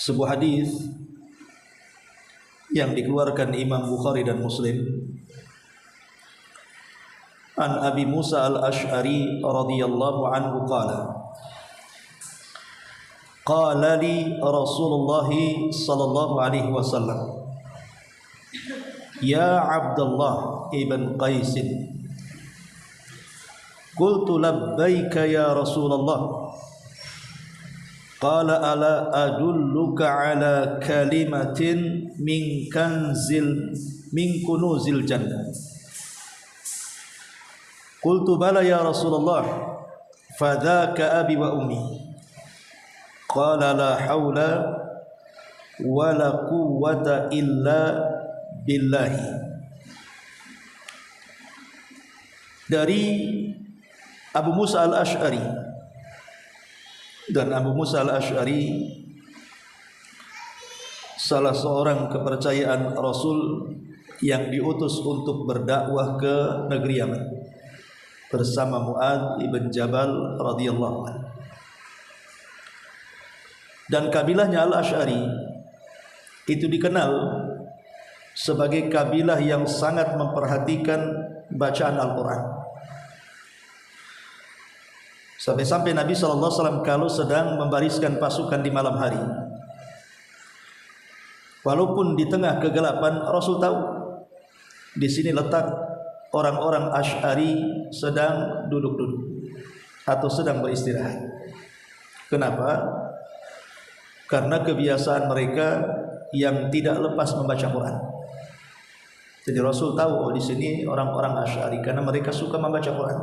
sebuah hadis yang dikeluarkan Imam Bukhari dan Muslim. An Abi Musa al-Ash'ari radhiyallahu anhu qala li Rasulullah sallallahu alaihi wasallam, ya Abdullah ibn Qais, qultu labbaika ya Rasulullah, qala ala adulluka ala kalimatin min kunuzil jannah. Qultu bala ya Rasulullah, fadhaka abi wa ummi. Qala la hawla wa la quwwata illa billahi. Dari Abu Musa al-Ash'ari, dan Abu Musa al-Ash'ari salah seorang kepercayaan Rasul yang diutus untuk berdakwah ke negeri Yaman bersama Mu'adz ibn Jabal radhiyallahu anhu. Dan kabilahnya al-Ash'ari itu dikenal sebagai kabilah yang sangat memperhatikan bacaan Al-Quran. Sampai-sampai Nabi SAW kalau sedang membariskan pasukan di malam hari, walaupun di tengah kegelapan, Rasul tahu di sini letak orang-orang Ash'ari sedang duduk-duduk atau sedang beristirahat. Kenapa? Karena kebiasaan mereka yang tidak lepas membaca Quran. Jadi Rasul tahu, oh di sini orang-orang Ash'ari karena mereka suka membaca Quran.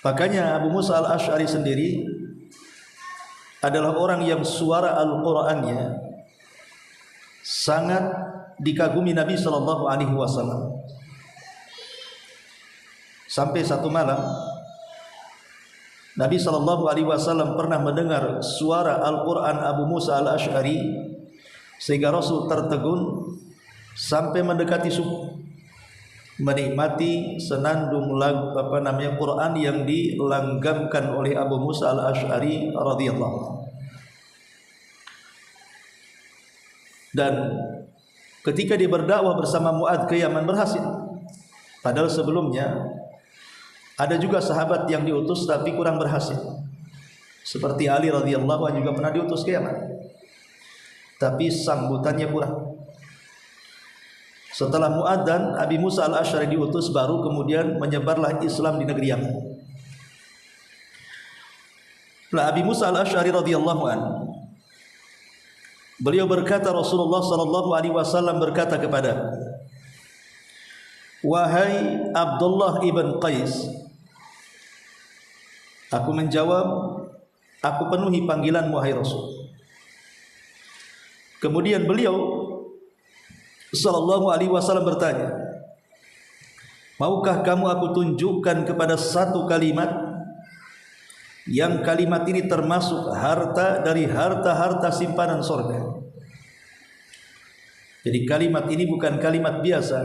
Makanya Abu Musa al-Ash'ari sendiri adalah orang yang suara Al-Qur'annya sangat dikagumi Nabi SAW. Sampai satu malam Nabi SAW pernah mendengar suara Al-Quran Abu Musa al-Ash'ari, sehingga Rasul tertegun sampai mendekati subuh, menikmati senandung lagu Quran yang dilanggamkan oleh Abu Musa al-Ash'ari radhiyallahu anhu. Dan ketika dia berdakwah bersama Mu'adz ke Yaman berhasil. Padahal sebelumnya ada juga sahabat yang diutus tapi kurang berhasil. Seperti Ali radhiyallahu anhu juga pernah diutus ke Yaman, tapi sambutannya kurang. Setelah Mu'adz dan Abi Musa al-Ash'ari diutus, baru kemudian menyebarlah Islam di negeri Yaman. Nah, Abi Musa al-Ash'ari radhiyallahu anhu, beliau berkata, Rasulullah sallallahu alaihi wasallam berkata kepada, wahai Abdullah ibn Qais. Aku menjawab, aku penuhi panggilan wahai Rasul. Kemudian beliau sallallahu alaihi wasallam bertanya, maukah kamu aku tunjukkan kepada satu kalimat yang kalimat ini termasuk harta dari harta-harta simpanan surga? Jadi kalimat ini bukan kalimat biasa,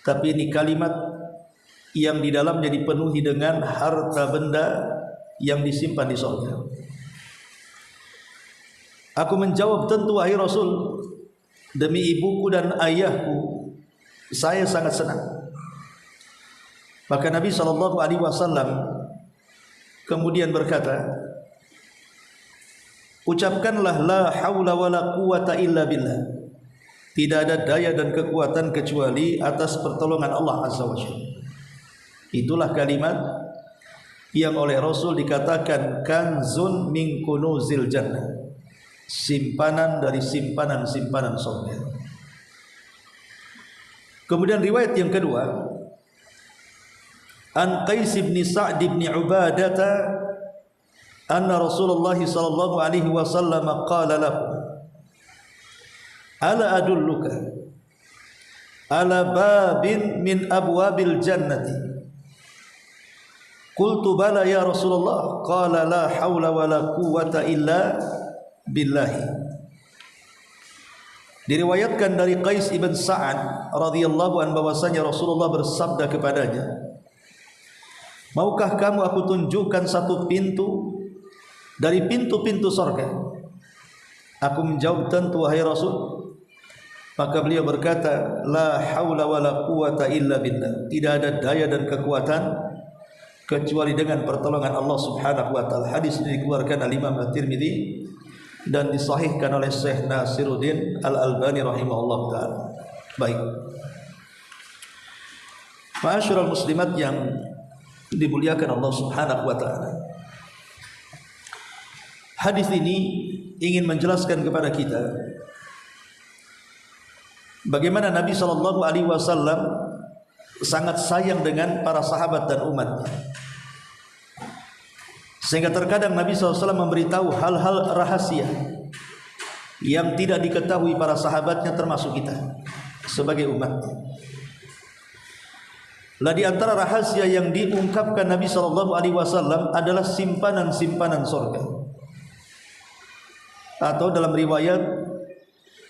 tapi ini kalimat yang di dalamnya dipenuhi dengan harta benda yang disimpan di surga. Aku menjawab, tentu wahai Rasul, demi ibuku dan ayahku saya sangat senang. Maka Nabi SAW kemudian berkata, ucapkanlah la haula wa la quwata illa billah. Tidak ada daya dan kekuatan kecuali atas pertolongan Allah Azza wa Jalla. Itulah kalimat yang oleh Rasul dikatakan kanzun min kunuzil jannah, simpanan dari simpanan-simpanan surga. Kemudian riwayat yang kedua, An Qais bin Sa'd bin Ubadah anna Rasulullah sallallahu alaihi wasallam qala lahu, ala adulluka ala babin min abwabil jannati. Qultu bala ya Rasulullah, qala la haula wa la quwwata illa billahi. Diriwayatkan dari Qais ibn Sa'ad radhiyallahu anhu bahwasanya Rasulullah bersabda kepadanya, maukah kamu aku tunjukkan satu pintu dari pintu-pintu surga? Aku menjawab, tentu wahai Rasul. Maka beliau berkata, la haula wala quwata illa billah. Tidak ada daya dan kekuatan kecuali dengan pertolongan Allah Subhanahu wa taala. Hadis ini dikeluarkan oleh Imam At-Tirmidzi dan disahihkan oleh Syekh Nasiruddin Al-Albani rahimahullah taala. Baik. Ma'asyiral muslimat yang dimuliakan Allah Subhanahu wa taala. Hadis ini ingin menjelaskan kepada kita bagaimana Nabi sallallahu alaihi wasallam sangat sayang dengan para sahabat dan umatnya. Sehingga terkadang Nabi SAW memberitahu hal-hal rahasia yang tidak diketahui para sahabatnya termasuk kita sebagai umatnya. Lah di antara rahasia yang diungkapkan Nabi SAW adalah simpanan-simpanan surga. Atau dalam riwayat,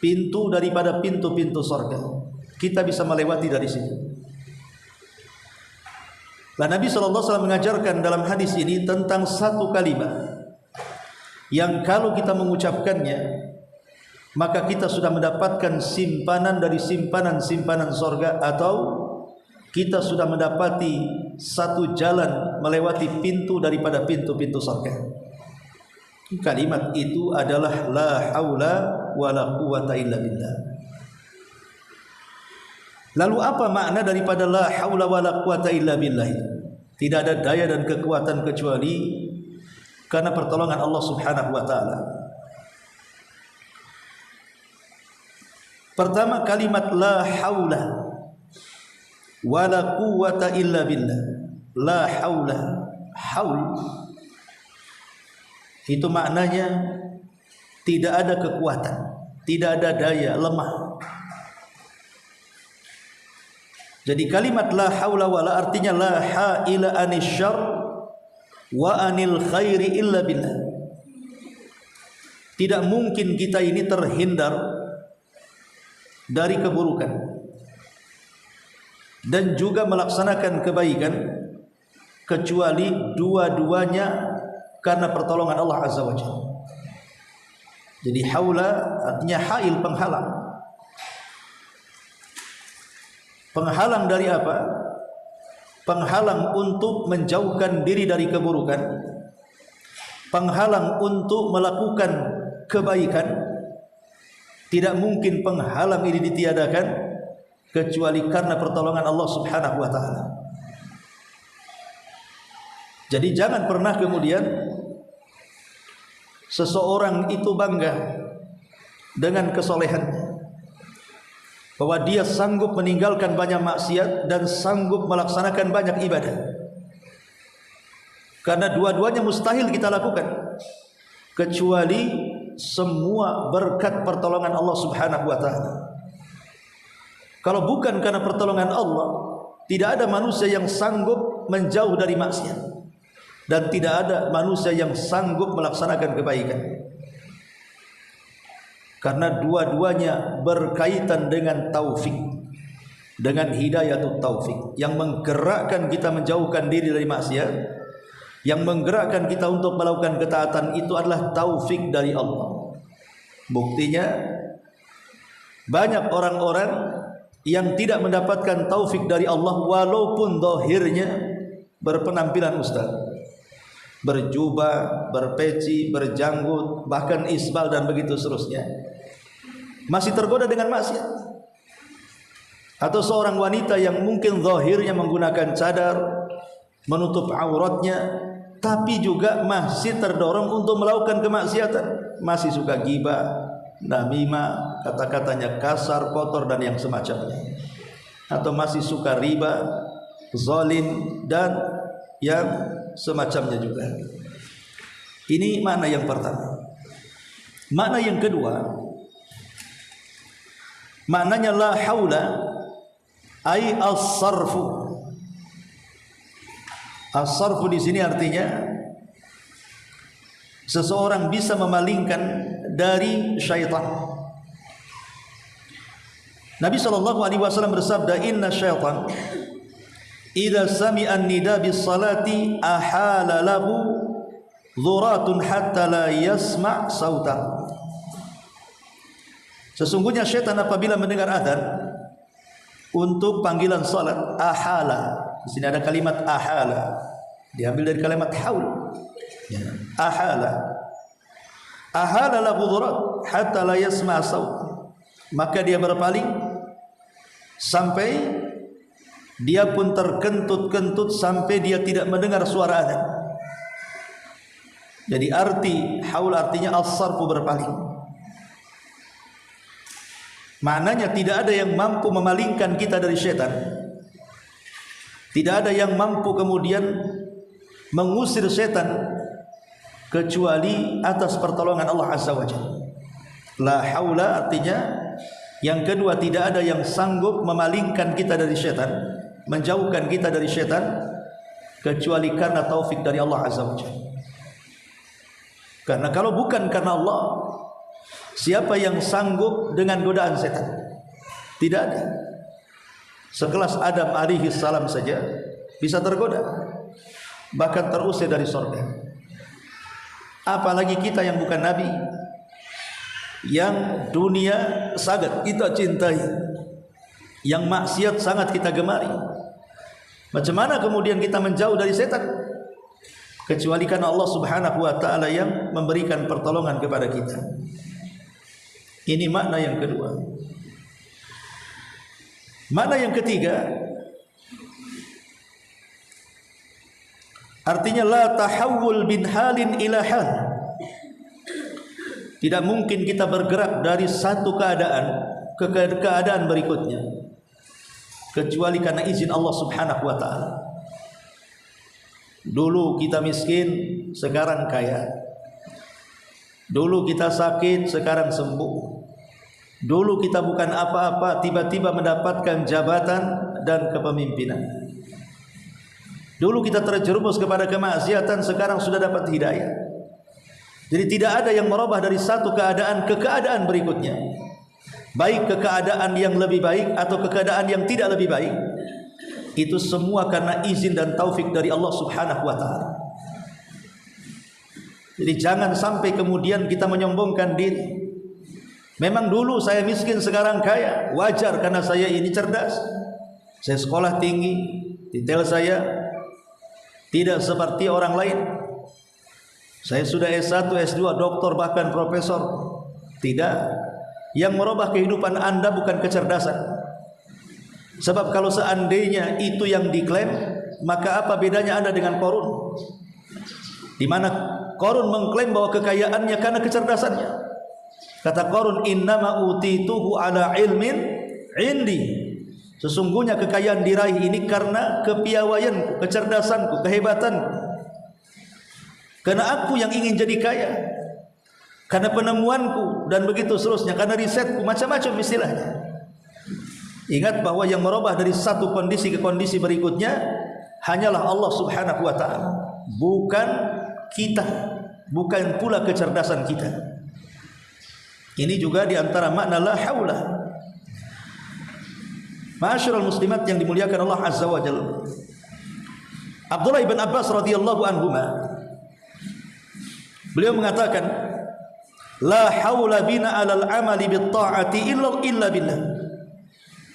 pintu daripada pintu-pintu surga. Kita bisa melewati dari situ. Lah Nabi SAW mengajarkan dalam hadis ini tentang satu kalimat yang kalau kita mengucapkannya, maka kita sudah mendapatkan simpanan dari simpanan-simpanan surga, atau kita sudah mendapati satu jalan melewati pintu daripada pintu-pintu surga. Kalimat itu adalah la haula wala quwata illa billah. Lalu apa makna daripada la haula wala quwata illa billah? Tidak ada daya dan kekuatan kecuali karena pertolongan Allah Subhanahu wa taala. Pertama, kalimat la haula wala quwata illa billah. La haula, haul itu maknanya tidak ada kekuatan, tidak ada daya, lemah. Jadi kalimat la haula wala artinya la haila anil syarr wa anil khairi illa billah. Tidak mungkin kita ini terhindar dari keburukan dan juga melaksanakan kebaikan kecuali dua-duanya karena pertolongan Allah Azza wa Jalla. Jadi haula artinya hail, penghalang. Penghalang dari apa? Penghalang untuk menjauhkan diri dari keburukan, penghalang untuk melakukan kebaikan. Tidak mungkin penghalang ini ditiadakan kecuali karena pertolongan Allah Subhanahu wa taala. Jadi jangan pernah kemudian seseorang itu bangga dengan kesolehannya, bahwa dia sanggup meninggalkan banyak maksiat dan sanggup melaksanakan banyak ibadah. Karena dua-duanya mustahil kita lakukan kecuali semua berkat pertolongan Allah Subhanahu wa taala. Kalau bukan karena pertolongan Allah, tidak ada manusia yang sanggup menjauh dari maksiat. Dan tidak ada manusia yang sanggup melaksanakan kebaikan. Karena dua-duanya berkaitan dengan taufik, dengan hidayatut taufik, yang menggerakkan kita menjauhkan diri dari maksiat, yang menggerakkan kita untuk melakukan ketaatan itu adalah taufik dari Allah. Buktinya banyak orang-orang yang tidak mendapatkan taufik dari Allah walaupun zahirnya berpenampilan ustaz, berjubah, berpeci, berjanggut, bahkan isbal dan begitu seterusnya, masih tergoda dengan maksiat. Atau seorang wanita yang mungkin zahirnya menggunakan cadar menutup auratnya, tapi juga masih terdorong untuk melakukan kemaksiatan, masih suka ghibah, namimah, kata-katanya kasar, kotor dan yang semacamnya, atau masih suka riba, zalim dan yang semacamnya juga. Ini makna yang pertama. Makna yang kedua, maknanya la haula ay as-sarfu. As-sarfu di sini artinya seseorang bisa memalingkan dari syaitan. Nabi SAW bersabda, inna syaitan idza sami'a an-nida bis salati ahala lahu dhuratun hatta la yasma' sauta. Sesungguhnya syaitan apabila mendengar azan untuk panggilan salat, ahala. Di sini ada kalimat ahala, diambil dari kalimat haul. Ya. Ahala lahu dhurat hatta la yasma' sauta. Maka dia berpaling sampai dia pun terkentut-kentut sampai dia tidak mendengar suara azan. Jadi arti haul artinya as-sarfu, berpaling. Maknanya tidak ada yang mampu memalingkan kita dari syaitan. Tidak ada yang mampu kemudian mengusir syaitan kecuali atas pertolongan Allah Azza wa Jalla. La haula artinya yang kedua, tidak ada yang sanggup memalingkan kita dari syaitan, menjauhkan kita dari syaitan kecuali karena taufik dari Allah Azza wa Jalla. Karena kalau bukan karena Allah, siapa yang sanggup dengan godaan setan? Tidak ada. Sekelas Adam alaihi salam saja bisa tergoda, bahkan terusir dari surga. Apalagi kita yang bukan nabi, yang dunia sangat kita cintai, yang maksiat sangat kita gemari. Macam mana kemudian kita menjauh dari setan? Kecuali karena Allah Subhanahu wa ta'ala yang memberikan pertolongan kepada kita. Ini makna yang kedua. Makna yang ketiga, artinya la tahawul bin halin ila hal. Tidak mungkin kita bergerak dari satu keadaan ke keadaan berikutnya kecuali karena izin Allah Subhanahu wa ta'ala. Dulu kita miskin, sekarang kaya. Dulu kita sakit, sekarang sembuh. Dulu kita bukan apa-apa, tiba-tiba mendapatkan jabatan dan kepemimpinan. Dulu kita terjerumus kepada kemaksiatan, sekarang sudah dapat hidayah. Jadi tidak ada yang merubah dari satu keadaan ke keadaan berikutnya, baik ke keadaan yang lebih baik atau ke keadaan yang tidak lebih baik. Itu semua karena izin dan taufik dari Allah Subhanahu wa ta'ala. Jadi jangan sampai kemudian kita menyombongkan diri. Memang dulu saya miskin, sekarang kaya. Wajar karena saya ini cerdas, saya sekolah tinggi, titel saya tidak seperti orang lain. Saya sudah S1, S2, doktor, bahkan profesor. Tidak. Yang merubah kehidupan Anda bukan kecerdasan. Sebab kalau seandainya itu yang diklaim, maka apa bedanya Anda dengan Qarun? Di mana Qarun mengklaim bahwa kekayaannya karena kecerdasannya. Kata Qarun, innama utituhu ala ilmin indi. Sesungguhnya kekayaan diraih ini karena kepiawaianku, kecerdasanku, kehebatanku. Karena aku yang ingin jadi kaya, karena penemuanku, dan begitu seterusnya, karena risetku, macam-macam istilahnya. Ingat bahwa yang merubah dari satu kondisi ke kondisi berikutnya hanyalah Allah Subhanahu wa ta'ala, bukan kita, bukan pula kecerdasan kita. Ini juga diantara makna la haula. Ma'asyiral muslimat yang dimuliakan Allah Azza wa Jalla, Abdullah ibn Abbas radhiyallahu anhuma, beliau mengatakan, la haula bina alal amali bit ta'ati illa billah.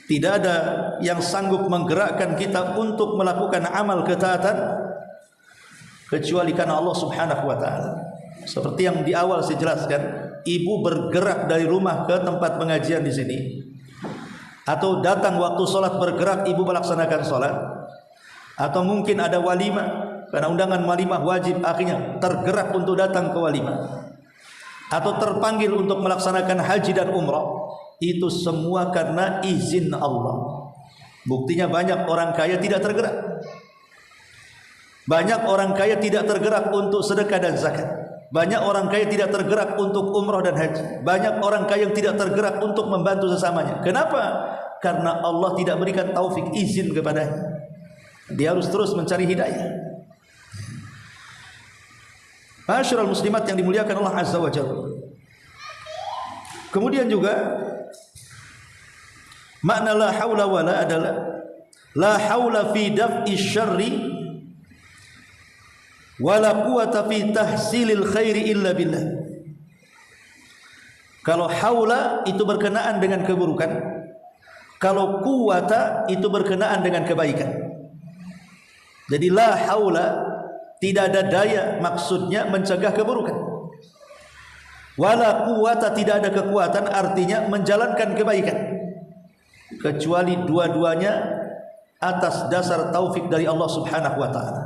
Tidak ada yang sanggup menggerakkan kita untuk melakukan amal ketaatan kecuali karena Allah Subhanahu wa ta'ala. Seperti yang di awal saya jelaskan, ibu bergerak dari rumah ke tempat pengajian di sini, atau datang waktu sholat bergerak ibu melaksanakan sholat, atau mungkin ada walimah, karena undangan walimah wajib, akhirnya tergerak untuk datang ke walimah, atau terpanggil untuk melaksanakan haji dan umrah. Itu semua karena izin Allah. Buktinya banyak orang kaya tidak tergerak. Banyak orang kaya tidak tergerak untuk sedekah dan zakat. Banyak orang kaya tidak tergerak untuk umrah dan haji. Banyak orang kaya yang tidak tergerak untuk membantu sesamanya. Kenapa? Karena Allah tidak berikan taufik, izin kepadanya. Dia harus terus mencari hidayah. Ma'asyiral muslimat yang dimuliakan Allah Azza wa Jalla. Kemudian juga makna la haula wala adalah la haula fi daf'i syarri wala quwwata fi tahsilil khairi illa billah. Kalau haula itu berkenaan dengan keburukan, kalau quwwata itu berkenaan dengan kebaikan. Jadi la haula, tidak ada daya, maksudnya mencegah keburukan. Wala quwwata, tidak ada kekuatan, artinya menjalankan kebaikan. Kecuali dua-duanya atas dasar taufik dari Allah Subhanahu wa taala.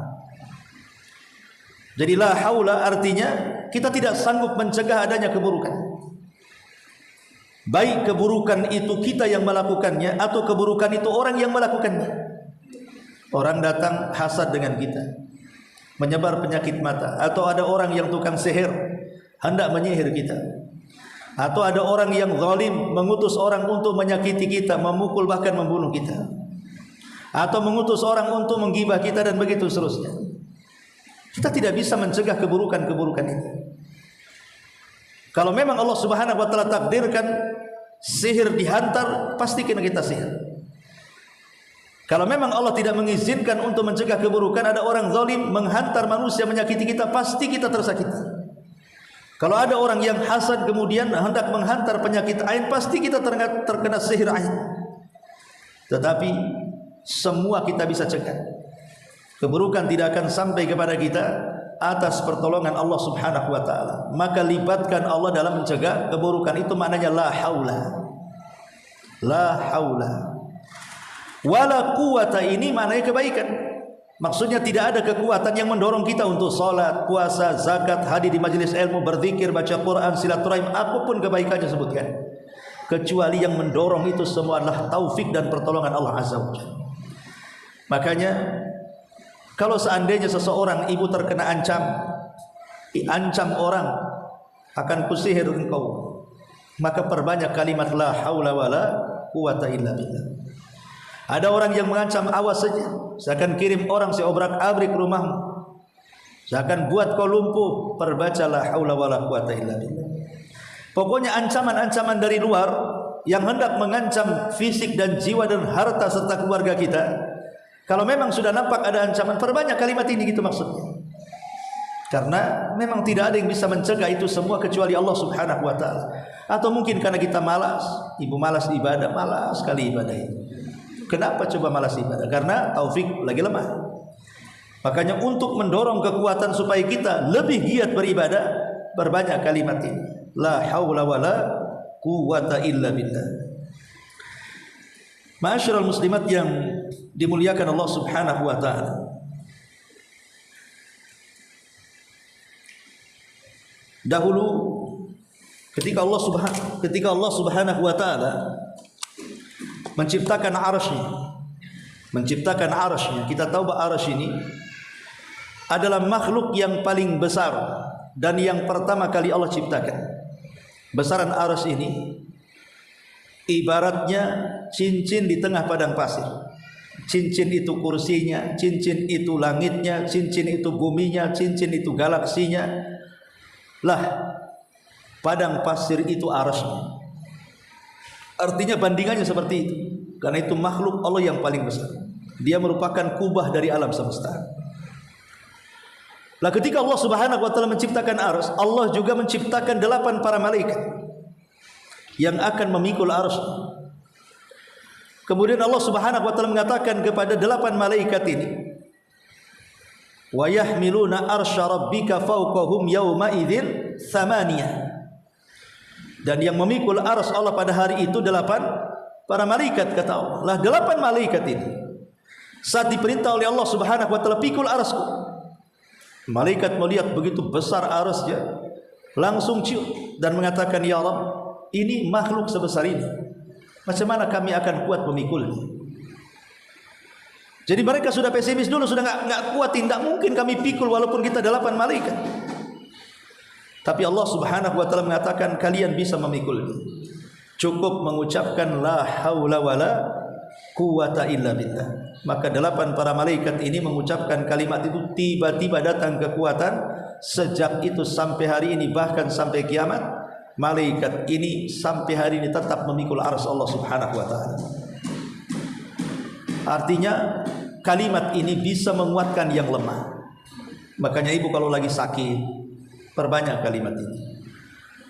Jadi la haula artinya kita tidak sanggup mencegah adanya keburukan. Baik keburukan itu kita yang melakukannya atau keburukan itu orang yang melakukannya. Orang datang hasad dengan kita, menyebar penyakit mata, atau ada orang yang tukang sihir hendak menyihir kita, atau ada orang yang zalim mengutus orang untuk menyakiti kita, memukul bahkan membunuh kita, atau mengutus orang untuk menggibah kita dan begitu seterusnya. Kita tidak bisa mencegah keburukan-keburukan itu. Kalau memang Allah Subhanahu wa taala takdirkan sihir dihantar, pasti kena kita sihir. Kalau memang Allah tidak mengizinkan untuk mencegah keburukan, ada orang zalim menghantar manusia menyakiti kita, pasti kita tersakiti. Kalau ada orang yang hasad kemudian hendak menghantar penyakit ain, pasti kita terkena sihir ain. Tetapi semua kita bisa cegah. Keburukan tidak akan sampai kepada kita atas pertolongan Allah Subhanahu wa taala. Maka libatkan Allah dalam mencegah keburukan, itu maknanya la haula. La haula. Wala quwwata, ini maknanya kebaikan. Maksudnya tidak ada kekuatan yang mendorong kita untuk salat, puasa, zakat, hadir di majelis ilmu, berzikir, baca Quran, silaturahim, apapun kebaikannya sebutkan. Kecuali yang mendorong itu semua adalah taufik dan pertolongan Allah Azza wa Jalla. Makanya kalau seandainya seseorang ibu terkena ancam orang akan kusihir engkau, maka perbanyak kalimat la haula wala quwwata illa billah. Ada orang yang mengancam, awas saja, saya akan kirim orang seobrak-abrik rumahmu, saya akan buat kau lumpuh, perbaca la haula wala quwwata illa billah. Pokoknya ancaman-ancaman dari luar yang hendak mengancam fisik dan jiwa dan harta serta keluarga kita, kalau memang sudah nampak ada ancaman, perbanyak kalimat ini, gitu maksudnya. Karena memang tidak ada yang bisa mencegah itu semua kecuali Allah Subhanahu wa taala. Atau mungkin karena kita malas, ibu malas ibadah, malas sekali ibadah ini. Kenapa coba malas ibadah? Karena taufik lagi lemah. Makanya untuk mendorong kekuatan supaya kita lebih giat beribadah, berbanyak kalimat ini. La haula wala quwwata illa billah. Ma'asyiral muslimat yang dimuliakan Allah Subhanahu wa taala. Dahulu ketika Allah Subhanahu wa taala menciptakan arasy-Nya, kita tahu bahwa arasy ini adalah makhluk yang paling besar dan yang pertama kali Allah ciptakan. Besaran arasy ini ibaratnya cincin di tengah padang pasir. Cincin itu kursinya, cincin itu langitnya, cincin itu buminya, cincin itu galaksinya. Lah, padang pasir itu arasy-Nya. Artinya bandingannya seperti itu. Karena itu makhluk Allah yang paling besar. Dia merupakan kubah dari alam semesta. Lah ketika Allah Subhanahu wa taala menciptakan arsy, Allah juga menciptakan 8 para malaikat yang akan memikul arsy. Kemudian Allah Subhanahu wa taala mengatakan kepada 8 malaikat ini, wa yahmiluna arsya rabbika fawqahum yawma idzin tsamaniyah. Dan yang memikul arsy Allah pada hari itu 8 para malaikat, kata Allah. Lah 8 malaikat ini saat diperintah oleh Allah Subhanahu wa taala pikul arsy, malaikat melihat begitu besar arsy-nya, langsung ciut dan mengatakan, ya Rabb, ini makhluk sebesar ini, macam mana kami akan kuat memikulnya? Jadi mereka sudah pesimis dulu, sudah nggak kuat, tidak mungkin kami pikul walaupun kita 8 malaikat. Tapi Allah Subhanahu wa taala mengatakan kalian bisa memikulnya. Cukup mengucapkan la haula wala quwwata illa billah. Maka 8 para malaikat ini mengucapkan kalimat itu, tiba-tiba datang kekuatan. Sejak itu sampai hari ini, bahkan sampai kiamat, malaikat ini sampai hari ini tetap memikul arsy Allah Subhanahu wa taala. Artinya kalimat ini bisa menguatkan yang lemah. Makanya ibu kalau lagi sakit, perbanyak kalimat ini.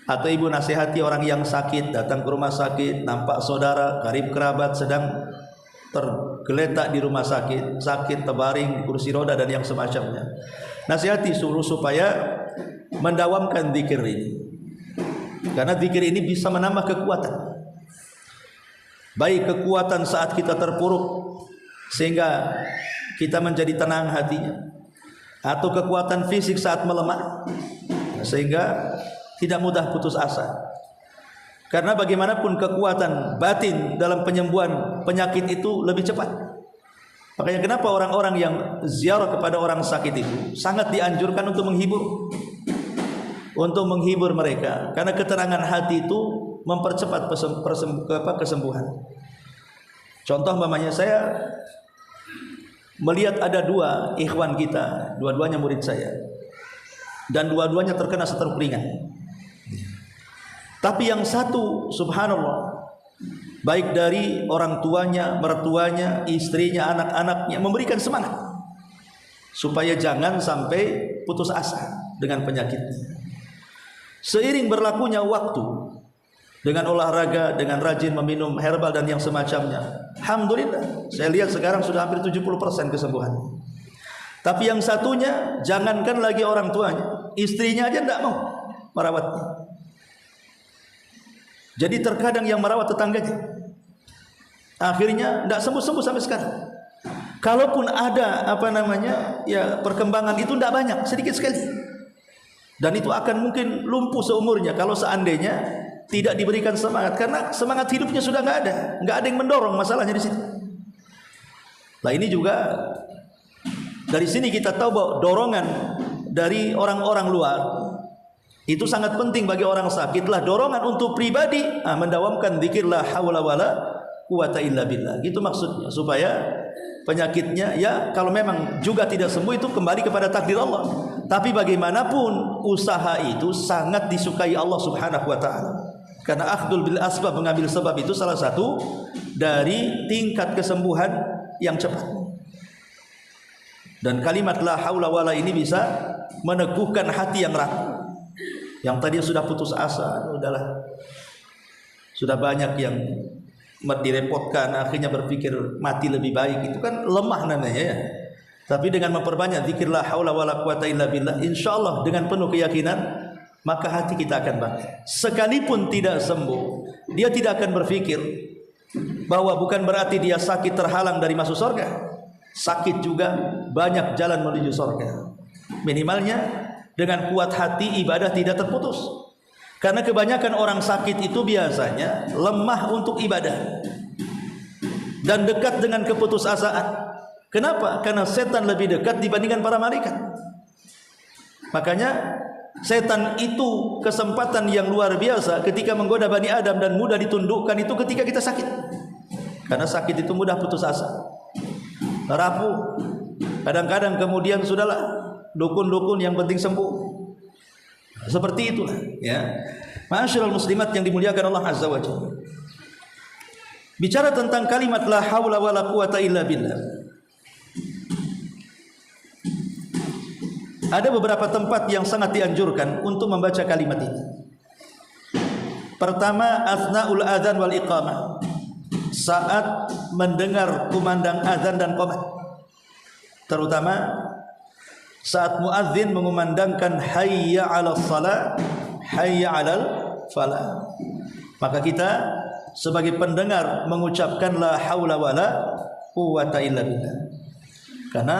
Atau ibu nasihati orang yang sakit, datang ke rumah sakit, nampak saudara, karib kerabat sedang tergeletak di rumah sakit, sakit, terbaring di kursi roda dan yang semacamnya. Nasihati suruh supaya mendawamkan zikir ini. Karena zikir ini bisa menambah kekuatan. Baik kekuatan saat kita terpuruk sehingga kita menjadi tenang hatinya, atau kekuatan fisik saat melemah sehingga tidak mudah putus asa. Karena bagaimanapun kekuatan batin dalam penyembuhan penyakit itu lebih cepat. Makanya kenapa orang-orang yang ziarah kepada orang sakit itu sangat dianjurkan untuk menghibur. Untuk menghibur mereka, karena keterangan hati itu mempercepat kesembuhan. Contoh umpamanya, saya melihat ada dua ikhwan kita, dua-duanya murid saya, dan dua-duanya terkena stroke ringan. Tapi yang satu, subhanallah, baik dari orang tuanya, mertuanya, istrinya, anak-anaknya memberikan semangat supaya jangan sampai putus asa dengan penyakitnya. Seiring berlakunya waktu, dengan olahraga, dengan rajin meminum herbal dan yang semacamnya, alhamdulillah, saya lihat sekarang sudah hampir 70% kesembuhan. Tapi yang satunya, jangankan lagi orang tuanya, istrinya aja tidak mau merawatnya. Jadi terkadang yang merawat tetangganya, akhirnya tidak sembuh-sembuh sampai sekarang. Kalaupun ada perkembangan itu tidak banyak, sedikit sekali. Dan itu akan mungkin lumpuh seumurnya kalau seandainya tidak diberikan semangat, karena semangat hidupnya sudah nggak ada yang mendorong, masalahnya di situ. Nah ini juga dari sini kita tahu bahwa dorongan dari orang-orang luar itu sangat penting bagi orang sakit. Lah dorongan untuk pribadi mendawamkan zikir la haula wala quwata illa billah. Gitu maksudnya, supaya penyakitnya ya kalau memang juga tidak sembuh itu kembali kepada takdir Allah. Tapi bagaimanapun usaha itu sangat disukai Allah Subhanahu wa taala. Karena akhdul bil asbab, mengambil sebab itu salah satu dari tingkat kesembuhan yang cepat. Dan kalimat la haula wala ini bisa meneguhkan hati yang rapuh. Yang tadi sudah putus asa, udahlah, sudah banyak yang direpotkan, akhirnya berpikir mati lebih baik. Itu kan lemah namanya ya. Tapi dengan memperbanyak zikir la haula wala quwata illa billah, insyaallah dengan penuh keyakinan, maka hati kita akan bangkit. Sekalipun tidak sembuh, dia tidak akan berpikir bahwa bukan berarti dia sakit terhalang dari masuk surga. Sakit juga banyak jalan menuju surga. Minimalnya dengan kuat hati ibadah tidak terputus. Karena kebanyakan orang sakit itu biasanya lemah untuk ibadah dan dekat dengan keputusasaan. Kenapa? Karena setan lebih dekat dibandingkan para malaikat. Makanya setan itu kesempatan yang luar biasa ketika menggoda Bani Adam dan mudah ditundukkan itu ketika kita sakit. Karena sakit itu mudah putus asa, rapuh. Kadang-kadang kemudian sudahlah, dukun-dukun yang penting sembuh. Seperti itulah ya. Ma'asyiral muslimat yang dimuliakan Allah Azza wa Jalla. Bicara tentang kalimat la haula wala quwata illa billah, ada beberapa tempat yang sangat dianjurkan untuk membaca kalimat ini. Pertama, asnaul adzan wal iqamah, saat mendengar kumandang adzan dan qomat. Terutama saat muadzin mengumandangkan hayya 'alas shalah, hayya 'alal falah, maka kita sebagai pendengar mengucapkan la haula wala quwata illa billah. Karena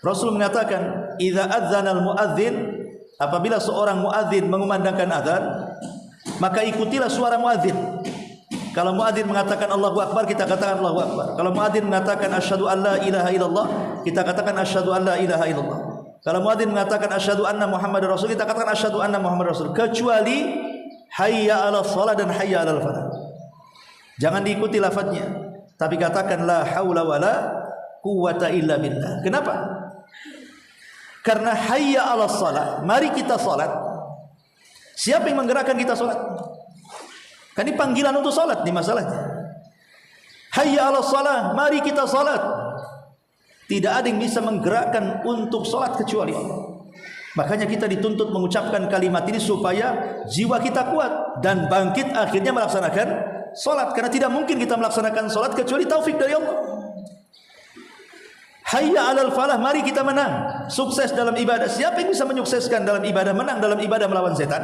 Rasul mengatakan, idza adzanal muadzin, apabila seorang muadzin mengumandangkan adzan, maka ikutilah suara muadzin. Kalau muadzin mengatakan Allahu Akbar, kita katakan Allahu Akbar. Kalau muadzin mengatakan asyhadu an la ilaha illallah, kita katakan asyhadu an la ilaha illallah. Kalau muadzin mengatakan asyhadu anna Muhammadar Rasul, kita katakan asyhadu anna Muhammadar Rasul, kecuali hayya 'alas shalah dan hayya 'alal falah. Jangan diikuti lafadznya, tapi katakan la haula wala quwata illa billah. Kenapa? Karena hayya 'alas shalah, mari kita salat. Siapa yang menggerakkan kita salat? Kan ini panggilan untuk salat nih masalahnya. Hayya 'alas shalah, mari kita salat. Tidak ada yang bisa menggerakkan untuk sholat kecuali Allah. Makanya kita dituntut mengucapkan kalimat ini supaya jiwa kita kuat dan bangkit akhirnya melaksanakan sholat. Karena tidak mungkin kita melaksanakan sholat kecuali taufik dari Allah. Hayya alal falah, mari kita menang, sukses dalam ibadah. Siapa yang bisa menyukseskan dalam ibadah, menang dalam ibadah melawan setan?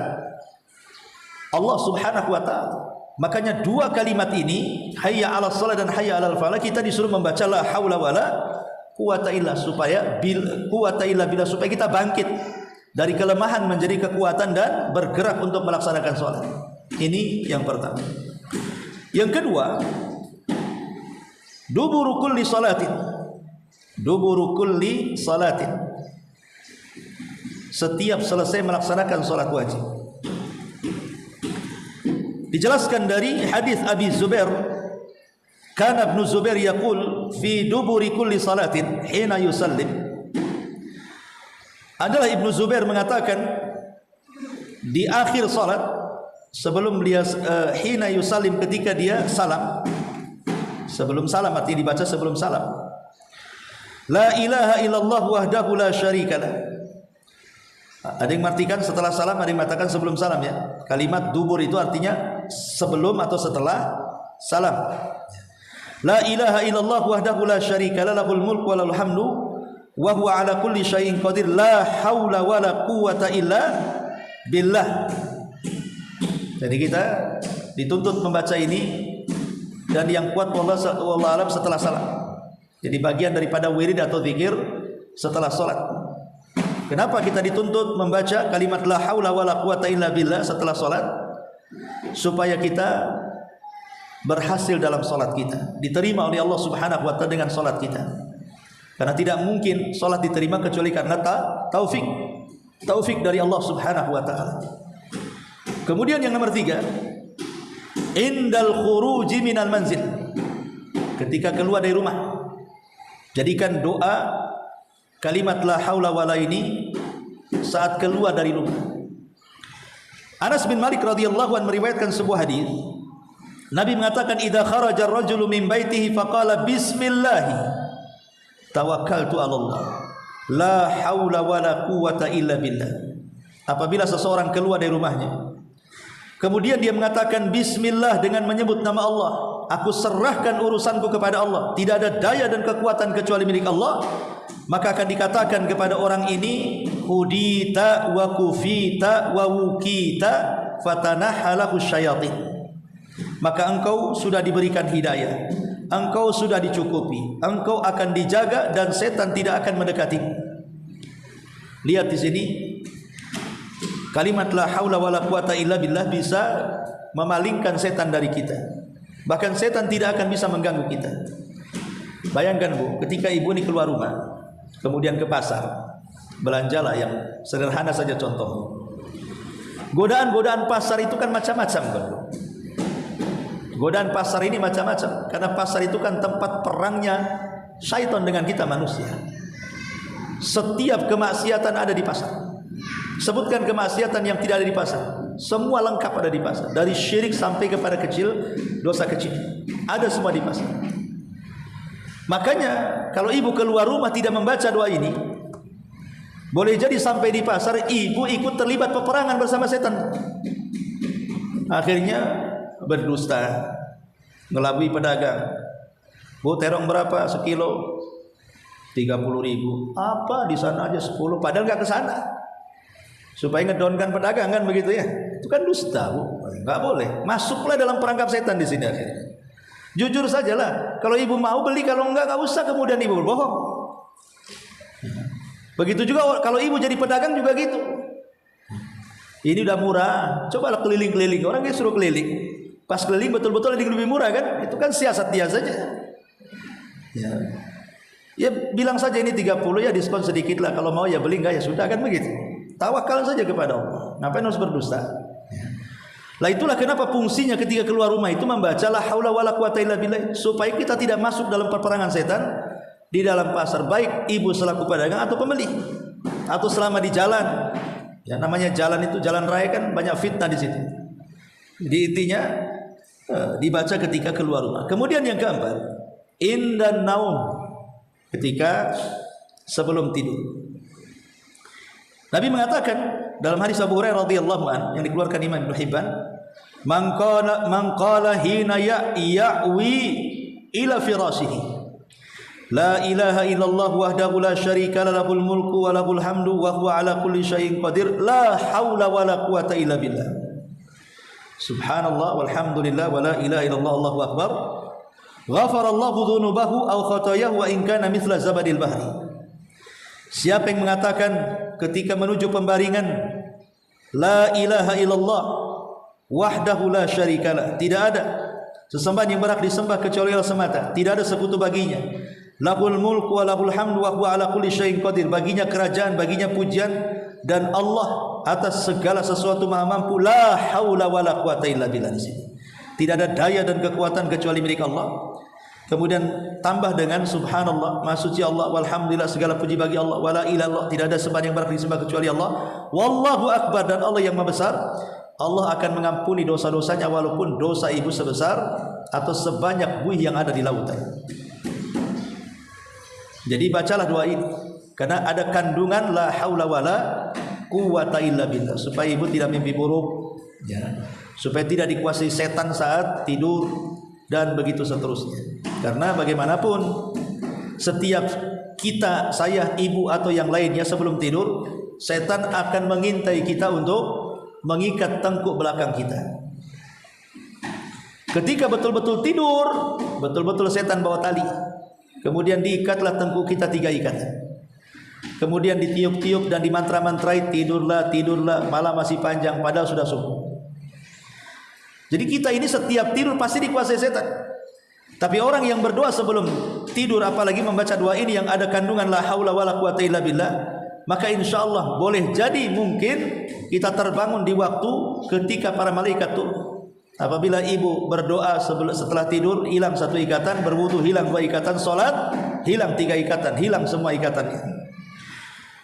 Allah subhanahu wa ta'ala. Makanya dua kalimat ini, hayya alal salah dan hayya alal falah, kita disuruh membaca la haula wala quwata illa billah, supaya kita bangkit dari kelemahan menjadi kekuatan dan bergerak untuk melaksanakan sholat. Ini yang pertama. Yang kedua, duburu kulli salatin. Duburu kulli salatin. Setiap selesai melaksanakan sholat wajib. Dijelaskan dari hadis Abi Zubair, kana Ibnu Zubair yaqul fi duburi kulli salatin hina yusallim. Adalah Ibnu Zubair mengatakan di akhir salat sebelum dia hina yusallim, ketika dia salam, sebelum salam, artinya dibaca sebelum salam, la ilaha illallah wahdahu la syarikalah. Ada yang mengartikan setelah salam, ada yang mengatakan sebelum salam ya. Kalimat dubur itu artinya sebelum atau setelah salam. La ilaha illallah wahdahu la syarikalah, lahul mulku wa lahul hamdu wa huwa ala kulli syai'in qadir, la haula wala quwata illa billah. Jadi kita dituntut membaca ini, dan yang kuat wallahu alam setelah salam. Jadi bagian daripada wirid atau zikir setelah salat. Kenapa kita dituntut membaca kalimat la haula wala quwata illa billah setelah salat? Supaya kita berhasil dalam salat kita, diterima oleh Allah Subhanahu wa taala dengan salat kita. Karena tidak mungkin salat diterima kecuali karena taufik dari Allah Subhanahu wa taala. Kemudian yang nomor 3, indal khuruji minal manzil. Ketika keluar dari rumah, jadikan doa kalimat la haula wala ini saat keluar dari rumah. Anas bin Malik radhiyallahu anhu meriwayatkan sebuah hadis. Nabi mengatakan, idza kharaja ar-rajulu min baitihi faqala bismillah tawakkaltu 'ala Allah la haula wala quwata illa billah. Apabila seseorang keluar dari rumahnya, kemudian dia mengatakan bismillah dengan menyebut nama Allah, aku serahkan urusanku kepada Allah, tidak ada daya dan kekuatan kecuali milik Allah, maka akan dikatakan kepada orang ini, hudita wa kufita wa wukita fatanahalahu syayatin. Maka engkau sudah diberikan hidayah, engkau sudah dicukupi, engkau akan dijaga dan setan tidak akan mendekati. Lihat di sini, kalimat la haula wala quwata illa billah bisa memalingkan setan dari kita. Bahkan setan tidak akan bisa mengganggu kita. Bayangkan Bu, ketika ibu ini keluar rumah, kemudian ke pasar, belanjalah yang sederhana saja contoh. Godaan-godaan pasar itu kan macam-macam kan. Godaan pasar ini macam-macam, karena pasar itu kan tempat perangnya syaitan dengan kita manusia. Setiap kemaksiatan ada di pasar. Sebutkan kemaksiatan yang tidak ada di pasar, semua lengkap ada di pasar. Dari syirik sampai kepada dosa kecil, ada semua di pasar. Makanya kalau ibu keluar rumah tidak membaca doa ini, boleh jadi sampai di pasar ibu ikut terlibat peperangan bersama setan. Akhirnya berdusta, ngelabui pedagang. Bu, terong berapa sekilo? 30.000. Apa di sana aja 10, padahal nggak ke sana. Supaya ngedonkan pedagang kan begitu ya. Itu kan dusta Bu, nggak boleh. Masuklah dalam perangkap setan di sini akhirnya. Jujur sajalah, kalau ibu mau beli, kalau enggak usah kemudian ibu berbohong. Begitu juga kalau ibu jadi pedagang juga gitu. Ini udah murah, cobalah keliling-keliling. Orang dia suruh keliling, pas keliling betul-betul lebih murah kan? Itu kan siasat dia saja. Ya bilang saja ini 30 ya, diskon sedikit lah. Kalau mau ya beli, enggak ya sudah kan begitu. Tawakal saja kepada Allah. Ngapain harus berdusta? Lah itulah kenapa fungsinya ketika keluar rumah itu membaca la haula wala quwata illa billah, supaya kita tidak masuk dalam peperangan setan di dalam pasar, baik ibu selaku pedagang atau pembeli, atau selama di jalan. Ya namanya jalan itu jalan raya kan banyak fitnah di situ. Jadi intinya dibaca ketika keluar rumah. Kemudian yang keempat, indan naum. ketika sebelum tidur. Nabi mengatakan dalam hadis Abu Hurairah radhiyallahu an yang dikeluarkan Imam Ibnu Hibban, man qala hina ya'wi ila firashihi la ilaha illallah wahdahu la syarika lahul mulku wa lahul hamdu wa huwa ala kulli syai'in qadir la haula wa la quwata illa billah. Subhanallah walhamdulillah wa la ilaha illallah Allahu akbar. Ghafarallahu dzunubahu aw khatayahu wa in kana mithla zabadil bahri. Siapa yang mengatakan ketika menuju pembaringan la ilaha illallah wahdahu la syarikalah, tidak ada sesembahan yang berhak disembah kecuali Allah semata, tidak ada sekutu baginya. Lahul mulku wa lahul hamdu wa huwa ala kulli syai'in qadir. Baginya kerajaan, baginya pujian, dan Allah atas segala sesuatu maha mampu. La haula wa la quwata illa billah. Tidak ada daya dan kekuatan kecuali milik Allah. Kemudian tambah dengan subhanallah, maha suci Allah, walhamdulillah, segala puji bagi Allah, wala ilaha illallah, tidak ada sembahan yang berhak disembah kecuali Allah, wallahu akbar, dan Allah yang maha besar. Allah akan mengampuni dosa-dosanya walaupun dosa ibu sebesar atau sebanyak buih yang ada di lautan. Jadi bacalah doa ini karena ada kandungan la haula wala quwata illa billah, supaya ibu tidak mimpi buruk, ya, supaya tidak dikuasai setan saat tidur, dan begitu seterusnya. Karena bagaimanapun setiap kita, saya, ibu atau yang lainnya, sebelum tidur setan akan mengintai kita untuk mengikat tengkuk belakang kita. Ketika betul-betul tidur, betul-betul setan bawa tali, kemudian diikatlah tengkuk kita 3 ikatan, kemudian ditiup-tiup dan dimantra-mantrai, tidurlah, tidurlah, malam masih panjang, padahal sudah subuh. Jadi kita ini setiap tidur pasti dikuasai setan. Tapi orang yang berdoa sebelum tidur, apalagi membaca doa ini yang ada kandungan la haula wala quwata illa billah, maka insya Allah boleh jadi mungkin kita terbangun di waktu ketika para malaikat turun. Apabila ibu berdoa setelah tidur, hilang 1 ikatan, berwudu hilang 2 ikatan, sholat hilang 3 ikatan, hilang semua ikatannya.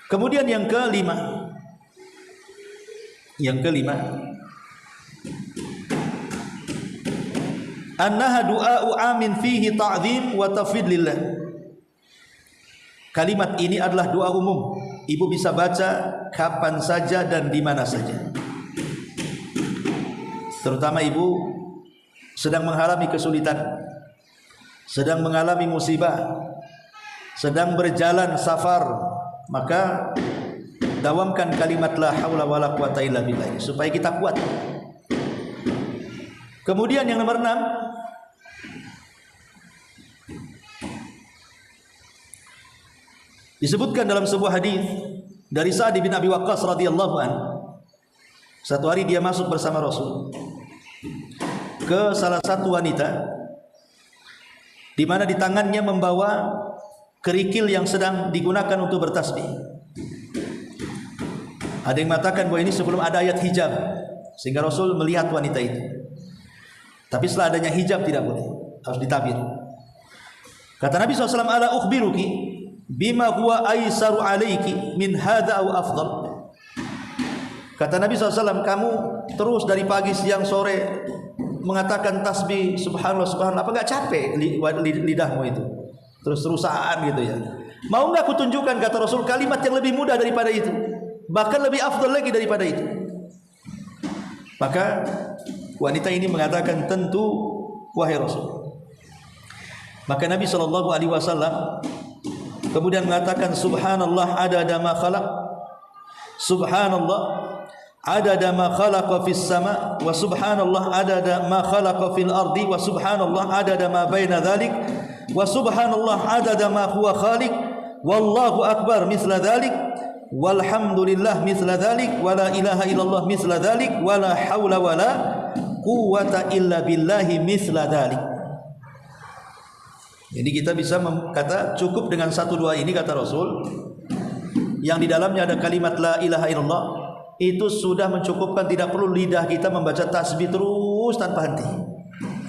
Kemudian yang kelima, annaha du'a'u amin fihi ta'zim wa tafwid lillah. Kalimat ini adalah doa umum. Ibu bisa baca kapan saja dan di mana saja. Terutama ibu sedang mengalami kesulitan, sedang mengalami musibah, sedang berjalan safar, maka dawamkan kalimat la haula wala quwata illa billah supaya kita kuat. Kemudian yang nomor 6, disebutkan dalam sebuah hadis dari Sa'd bin Abi Waqqas radhiyallahu anhu. Satu hari dia masuk bersama Rasul ke salah satu wanita, di mana di tangannya membawa kerikil yang sedang digunakan untuk bertasbih. Ada yang mengatakan bahwa ini sebelum ada ayat hijab, sehingga Rasul melihat wanita itu. Tapi setelah adanya hijab tidak boleh, harus ditabir. Kata Nabi SAW, ala ukhbiruki bima huwa aisaru alaiki min hadha au afdal. Kata Nabi SAW, kamu terus dari pagi, siang, sore mengatakan tasbih subhanallah subhanallah, apa enggak capek lidahmu itu terus-terusan gitu ya? Mau enggak aku tunjukkan, kata Rasul, kalimat yang lebih mudah daripada itu, bahkan lebih afdal lagi daripada itu? Maka wanita ini mengatakan, tentu wahai Rasul. Maka Nabi SAW kemudian mengatakan, subhanallah adada ma khalaq, subhanallah adada ma khalaqa fis sama, wa subhanallah adada ma khalaqa fil ardi, wa subhanallah adada ma baina dhalik, wa subhanallah adada ma huwa khaliq, wallahu akbar misla dhalik, walhamdulillah misla dhalik, wa la ilaha illallah misla dhalik, wa la hawla wa la quwwata illa billahi misla dhalik. Jadi kita bisa kata cukup dengan satu doa ini, kata Rasul, yang di dalamnya ada kalimat la ilaha illallah, itu sudah mencukupkan. Tidak perlu lidah kita membaca tasbih terus tanpa henti.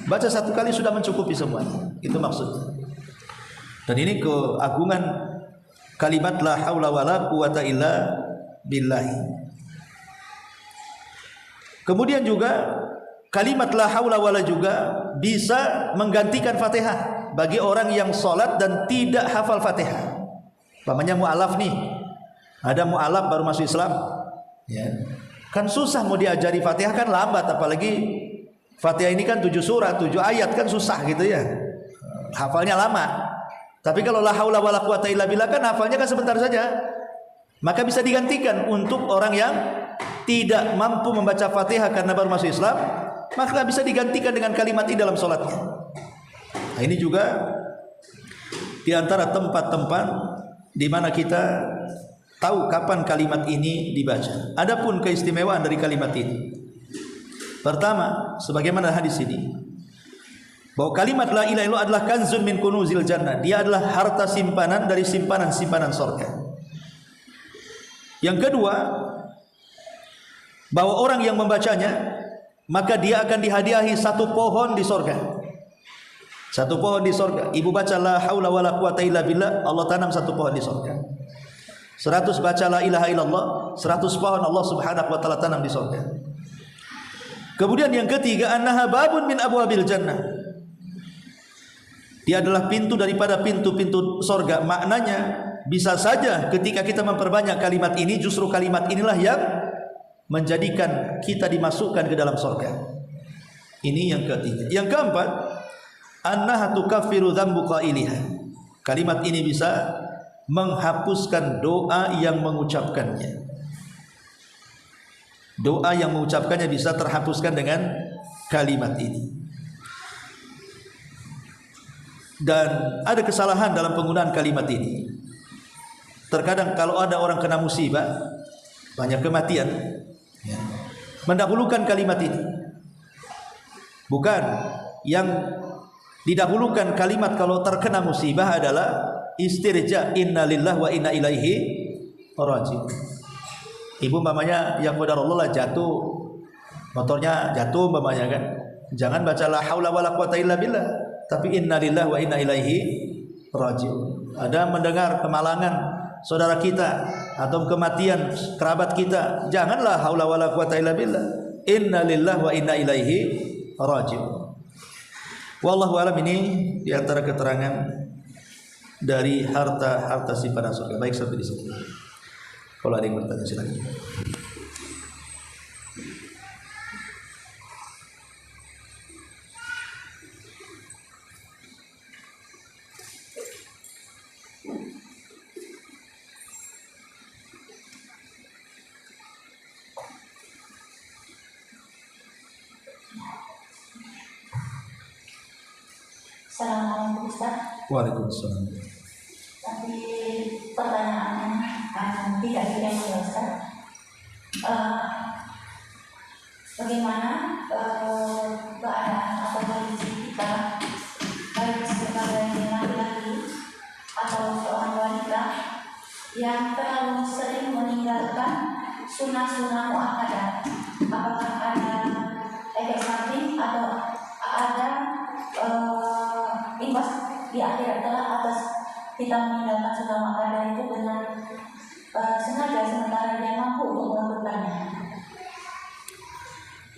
Baca satu kali sudah mencukupi semuanya. Itu maksudnya. Dan ini keagungan kalimat la haula wala quwata illa billahi. Kemudian juga kalimat la haula wala juga bisa menggantikan Fatihah. bagi orang yang sholat dan tidak hafal Fatihah. Namanya mu'alaf nih, ada mu'alaf baru masuk Islam, ya. Kan susah mau diajari Fatihah, kan lambat, apalagi Fatihah ini kan 7 surat, 7 ayat, kan susah gitu ya, hafalnya lama. Tapi kalau la haula wala quwata illa billah kan hafalnya kan sebentar saja, maka bisa digantikan untuk orang yang tidak mampu membaca Fatihah karena baru masuk Islam, maka bisa digantikan dengan kalimat ini dalam sholatnya. Nah, ini juga di antara tempat-tempat di mana kita tahu kapan kalimat ini dibaca. Adapun keistimewaan dari kalimat ini, pertama, sebagaimana hadis ini, bahwa kalimat la ilaha illallah adalah kanzun min kunuzil jannah. Dia adalah harta simpanan dari simpanan-simpanan surga. Yang kedua, bahwa orang yang membacanya, maka dia akan dihadiahi satu pohon di surga. Satu pohon di surga. Ibu baca la haula wala quwata illa billah, Allah tanam satu pohon di surga. 100 baca la ilaha illallah, 100 pohon Allah subhanahu wa ta'ala tanam di surga. Kemudian yang ketiga, annaha babun min abwabil jannah. Dia adalah pintu daripada pintu-pintu surga. Maknanya bisa saja ketika kita memperbanyak kalimat ini, justru kalimat inilah yang menjadikan kita dimasukkan ke dalam surga. Ini yang ketiga. Yang keempat, annaha tukaffiru dzambu qailiha. Kalimat ini bisa menghapuskan doa yang mengucapkannya. Doa yang mengucapkannya bisa terhapuskan dengan kalimat ini. Dan ada kesalahan dalam penggunaan kalimat ini. Terkadang kalau ada orang kena musibah, banyak kematian, ya, mendahulukan kalimat ini. Bukan, yang didahulukan kalimat kalau terkena musibah adalah istirja, inna lillahi wa inna ilaihi raji'un. Ibu umpamanya yang qadarullah jatuh, motornya jatuh umpamanya kan, jangan baca la haula wala quwata illa billah, tapi inna lillahi wa inna ilaihi raji'un. Ada mendengar kemalangan saudara kita atau kematian kerabat kita, janganlah haula wala quwata illa billah, inna lillahi wa inna ilaihi raji'un. Wallahu alam. Ini di antara keterangan dari harta simpanan surga. Baik, sampai di sini. Kalau ada yang bertanya silakan. Assalamualaikum Ustaz. Waalaikumsalam. Tapi pertanyaannya tidak ya Ustaz. Bagaimana keadaan atau kondisi kita, baik sebagai laki-laki atau seorang wanita yang terlalu sering meninggalkan sunnah-sunnah muakkadah? Apakah ada efek samping atau ada imbas di akhirat kelak atas kita meninggalkan sunnah muakkadah itu dengan sengaja sementara dia mampu untuk melakukannya?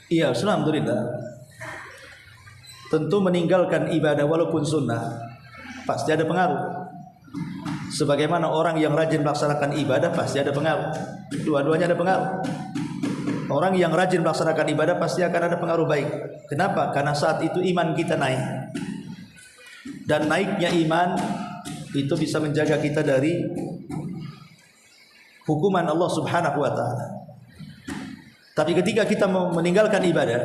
Iya, alhamdulillah. Tentu meninggalkan ibadah walaupun sunnah pasti ada pengaruh. Sebagaimana orang yang rajin melaksanakan ibadah pasti ada pengaruh. Dua-duanya ada pengaruh. Orang yang rajin melaksanakan ibadah pasti akan ada pengaruh baik. Kenapa? Karena saat itu iman kita naik. Dan naiknya iman itu bisa menjaga kita dari hukuman Allah Subhanahu wa taala. Tapi ketika kita meninggalkan ibadah,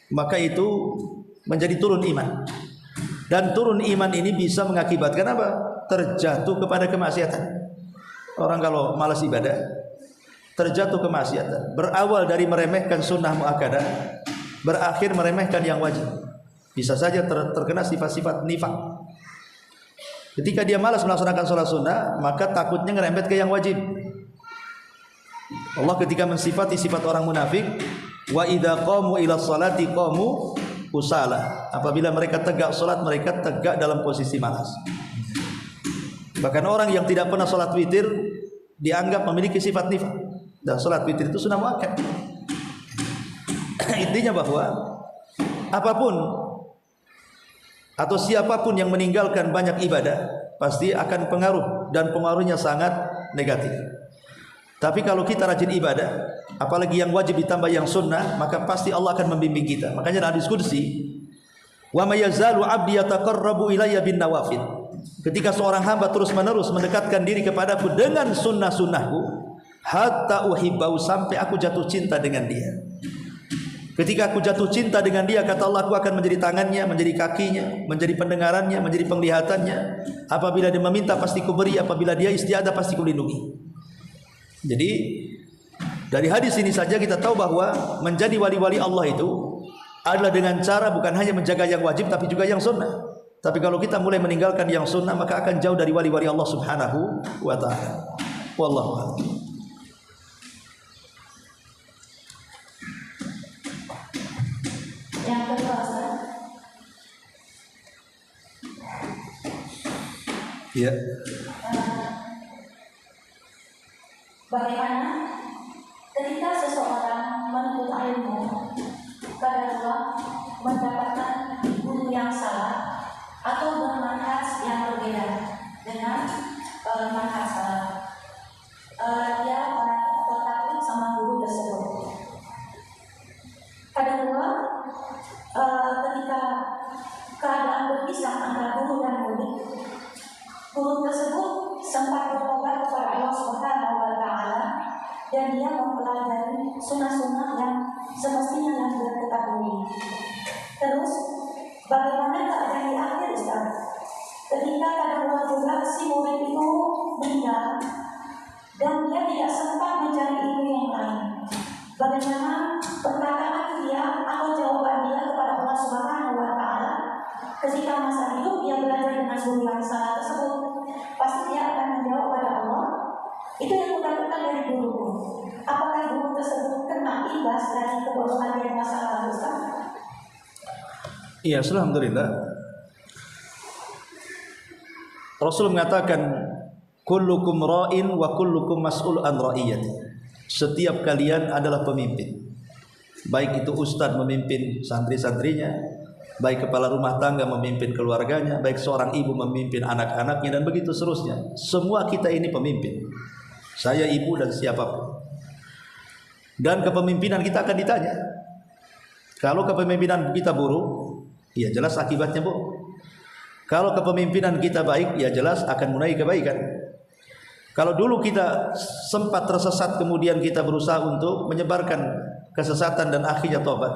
maka itu menjadi turun iman. Dan turun iman ini bisa mengakibatkan apa? Terjatuh kepada kemaksiatan. Orang kalau malas ibadah, terjatuh kemaksiatan. Berawal dari meremehkan sunnah muakkadah, berakhir meremehkan yang wajib. Bisa saja terkena sifat-sifat nifaq. Ketika dia malas melaksanakan sholat sunnah, maka takutnya ngerembet ke yang wajib. Allah ketika mensifati sifat orang munafik, wa idza qamu ila sholati qamu kusala. Apabila mereka tegak salat, mereka tegak dalam posisi malas. Bahkan orang yang tidak pernah salat witir dianggap memiliki sifat nifaq. Dan salat witir itu sunnah muakkad. Intinya bahwa apapun atau siapapun yang meninggalkan banyak ibadah pasti akan pengaruh, dan pengaruhnya sangat negatif. Tapi kalau kita rajin ibadah, apalagi yang wajib ditambah yang sunnah, maka pasti Allah akan membimbing kita. Makanya dalam hadis qudsi, wa may yazalu 'abdi yataqarrabu ilayya bin nawafil. Ketika seorang hamba terus-menerus mendekatkan diri kepadaku dengan sunnah-sunnahku, hatta uhibbahu, sampai aku jatuh cinta dengan dia. Ketika aku jatuh cinta dengan dia, kata Allah, aku akan menjadi tangannya, menjadi kakinya, menjadi pendengarannya, menjadi penglihatannya. Apabila dia meminta pasti kuberi, apabila dia istiadah pasti kulindungi. Jadi dari hadis ini saja kita tahu bahwa menjadi wali-wali Allah itu adalah dengan cara bukan hanya menjaga yang wajib tapi juga yang sunnah. Tapi kalau kita mulai meninggalkan yang sunnah, maka akan jauh dari wali-wali Allah Subhanahu wa ta'ala. Wallahu a'lam. Yang kedua, Ustaz. Ya. Bagaimana ketika seseorang menuntut ilmu, kadang-kadang mendapatkan guru yang salah atau bermanhaj yang berbeda dengan manhaj salah. Dia takut sama guru tersebut. Kadang-kadang ketika keadaan berpisah antara guru dan murid, guru tersebut sempat bertobat kepada Allah Subhanahu wa ta'ala dan dia mempelajari sunnah-sunnah yang semestinya yang dia ketahui. Terus bagaimana keadaan di akhir, Ustaz? Ketika kadang-kadang juga si murid itu meninggal dan dia tidak sempat mencari ilmu yang lain. Bagaimana perkataan dia atau jawaban dia kepada Allah Subhanahu wa ta'ala ketika masa hidup dia belajar dengan guru yang salah tersebut? Pasti dia akan menjawab pada Allah, itu yang kutakutan dari guruku. Apakah guru tersebut kena imbas dari kebodohan yang masa lalu, Ustaz? Iya, alhamdulillah. Rasul mengatakan, kullukum ra'in wa kullukum mas'ul an ra'iyati. Setiap kalian adalah pemimpin. Baik itu ustadz memimpin santri-santrinya, baik kepala rumah tangga memimpin keluarganya, baik seorang ibu memimpin anak-anaknya, dan begitu seterusnya. Semua kita ini pemimpin. Saya ibu dan siapapun. Dan kepemimpinan kita akan ditanya. Kalau kepemimpinan kita buruk, ya jelas akibatnya buruk. Kalau kepemimpinan kita baik, ya jelas akan menaik kebaikan. Kalau dulu kita sempat tersesat, kemudian kita berusaha untuk menyebarkan kesesatan dan akhirnya tobat,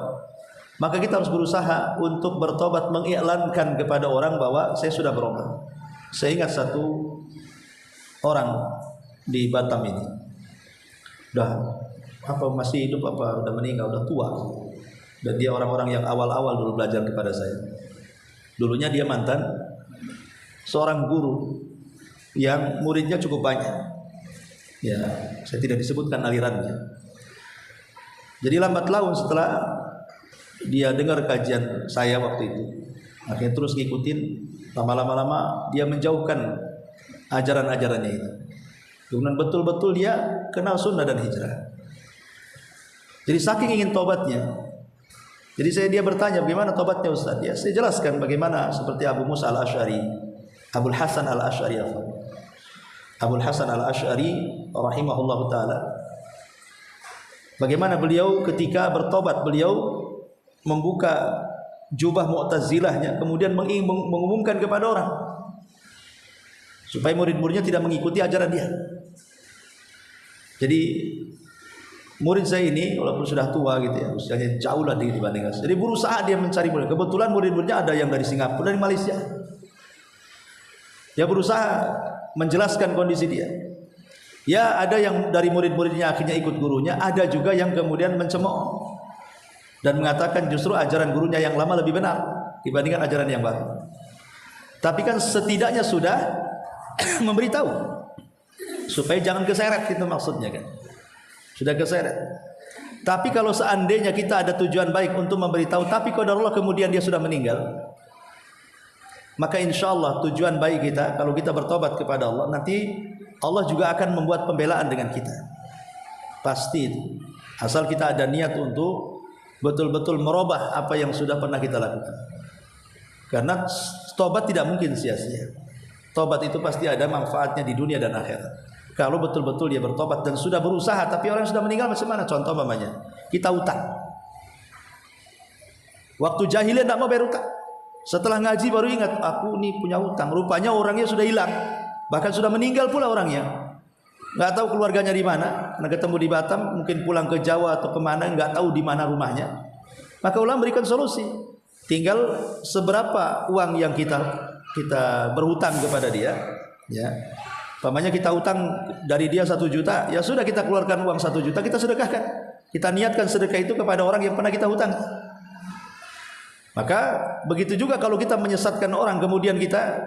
maka kita harus berusaha untuk bertobat, mengiklankan kepada orang bahwa saya sudah bertobat. Saya ingat satu orang di Batam ini, udah masih hidup udah meninggal, udah tua, dan dia orang-orang yang awal-awal dulu belajar kepada saya. Dulunya dia mantan seorang guru yang muridnya cukup banyak. Ya, saya tidak disebutkan alirannya. Jadi lambat laun setelah dia dengar kajian saya waktu itu, akhirnya terus ngikutin. Lama-lama dia menjauhkan ajaran-ajarannya itu. Kemudian betul-betul dia kenal sunnah dan hijrah. Jadi saking ingin tobatnya, jadi dia bertanya, bagaimana tobatnya Ustaz? Ya, saya jelaskan bagaimana seperti Abu Musa al-Asy'ari, Abul Hasan al-Asy'ari, Abul Hasan al-Asy'ari rahimahullahu taala. Bagaimana beliau ketika bertobat, beliau membuka jubah Mu'tazilahnya, kemudian mengumumkan kepada orang supaya murid-muridnya tidak mengikuti ajaran dia. Jadi murid saya ini walaupun sudah tua gitu ya, usianya jauh lah dibanding saya. Jadi berusaha dia mencari murid. Kebetulan murid-muridnya ada yang dari Singapura, dari Malaysia. Dia berusaha menjelaskan kondisi dia. Ya, ada yang dari murid-muridnya akhirnya ikut gurunya, ada juga yang kemudian mencemooh dan mengatakan justru ajaran gurunya yang lama lebih benar dibandingkan ajaran yang baru. Tapi kan setidaknya sudah memberitahu supaya jangan keseret, itu maksudnya kan. Sudah keseret. Tapi kalau seandainya kita ada tujuan baik untuk memberitahu, tapi qadarullah kemudian dia sudah meninggal, maka insya Allah tujuan baik kita, kalau kita bertobat kepada Allah, nanti Allah juga akan membuat pembelaan dengan kita. Pasti itu. Asal kita ada niat untuk betul-betul merubah apa yang sudah pernah kita lakukan. Karena tobat tidak mungkin sia-sia. Tobat itu pasti ada manfaatnya di dunia dan akhirat. Kalau betul-betul dia bertobat dan sudah berusaha, tapi orang yang sudah meninggal macam mana? Contoh mamanya, kita utang. Waktu jahiliyah tidak mau bayar utang. Setelah ngaji baru ingat, aku ini punya utang. Rupanya orangnya sudah hilang, bahkan sudah meninggal pula orangnya. Nggak tahu keluarganya di mana. Karena ketemu di Batam, mungkin pulang ke Jawa atau kemana, nggak tahu di mana rumahnya. Maka ulama berikan solusi. Tinggal seberapa uang yang kita berhutang kepada dia, ya. Pamannya kita utang dari dia 1 juta, ya sudah kita keluarkan uang 1 juta, kita sedekahkan. Kita niatkan sedekah itu kepada orang yang pernah kita hutang. Maka begitu juga kalau kita menyesatkan orang, kemudian kita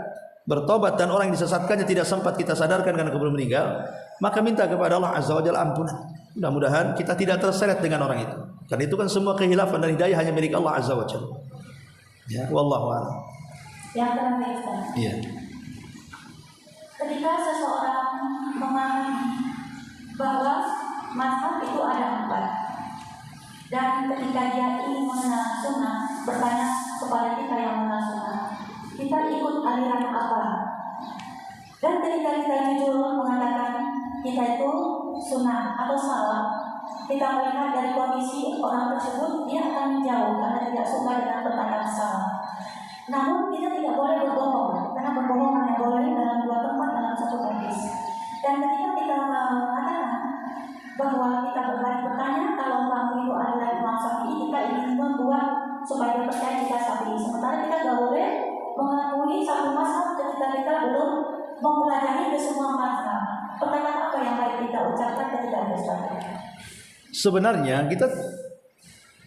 bertobat dan orang yang disesatkannya tidak sempat kita sadarkan karena keburu meninggal, maka minta kepada Allah Azza wa Jalla ampunan. Mudah-mudahan kita tidak terseret dengan orang itu. Karena itu kan semua kehilafan dan hidayah hanya milik Allah Azza wa Jalla. Ya, wallahu a'lam. Yang terakhir, Iya. ketika seseorang memahami bahwa mazhab itu ada 4, dan ketika dia ingin mengenal sunnah, bertanya kepada kita yang mengenal sunnah, kita ikut aliran apa? Dan ketika kita jujur mengatakan kita itu sunnah atau salah, kita melihat dari kondisi orang tersebut, dia akan menjauh karena tidak suka dengan perkataan salah. Namun kita tidak boleh berbohong, karena berbohong hanya boleh dalam 2 tempat dalam 1 hadis. Dan ketika kita mengatakan bahwa kita berbalik bertanya, kalau kamu itu adalah Imam Syafi'i, kita ingin membuat supaya dia percaya kita Syafi'i. Sementara kita tidak boleh mengakui satu mazhab ketika kita belum mempelajari ke semua mazhab. Perkataan apa yang baik kita ucapkan ketika bersalah? Sebenarnya kita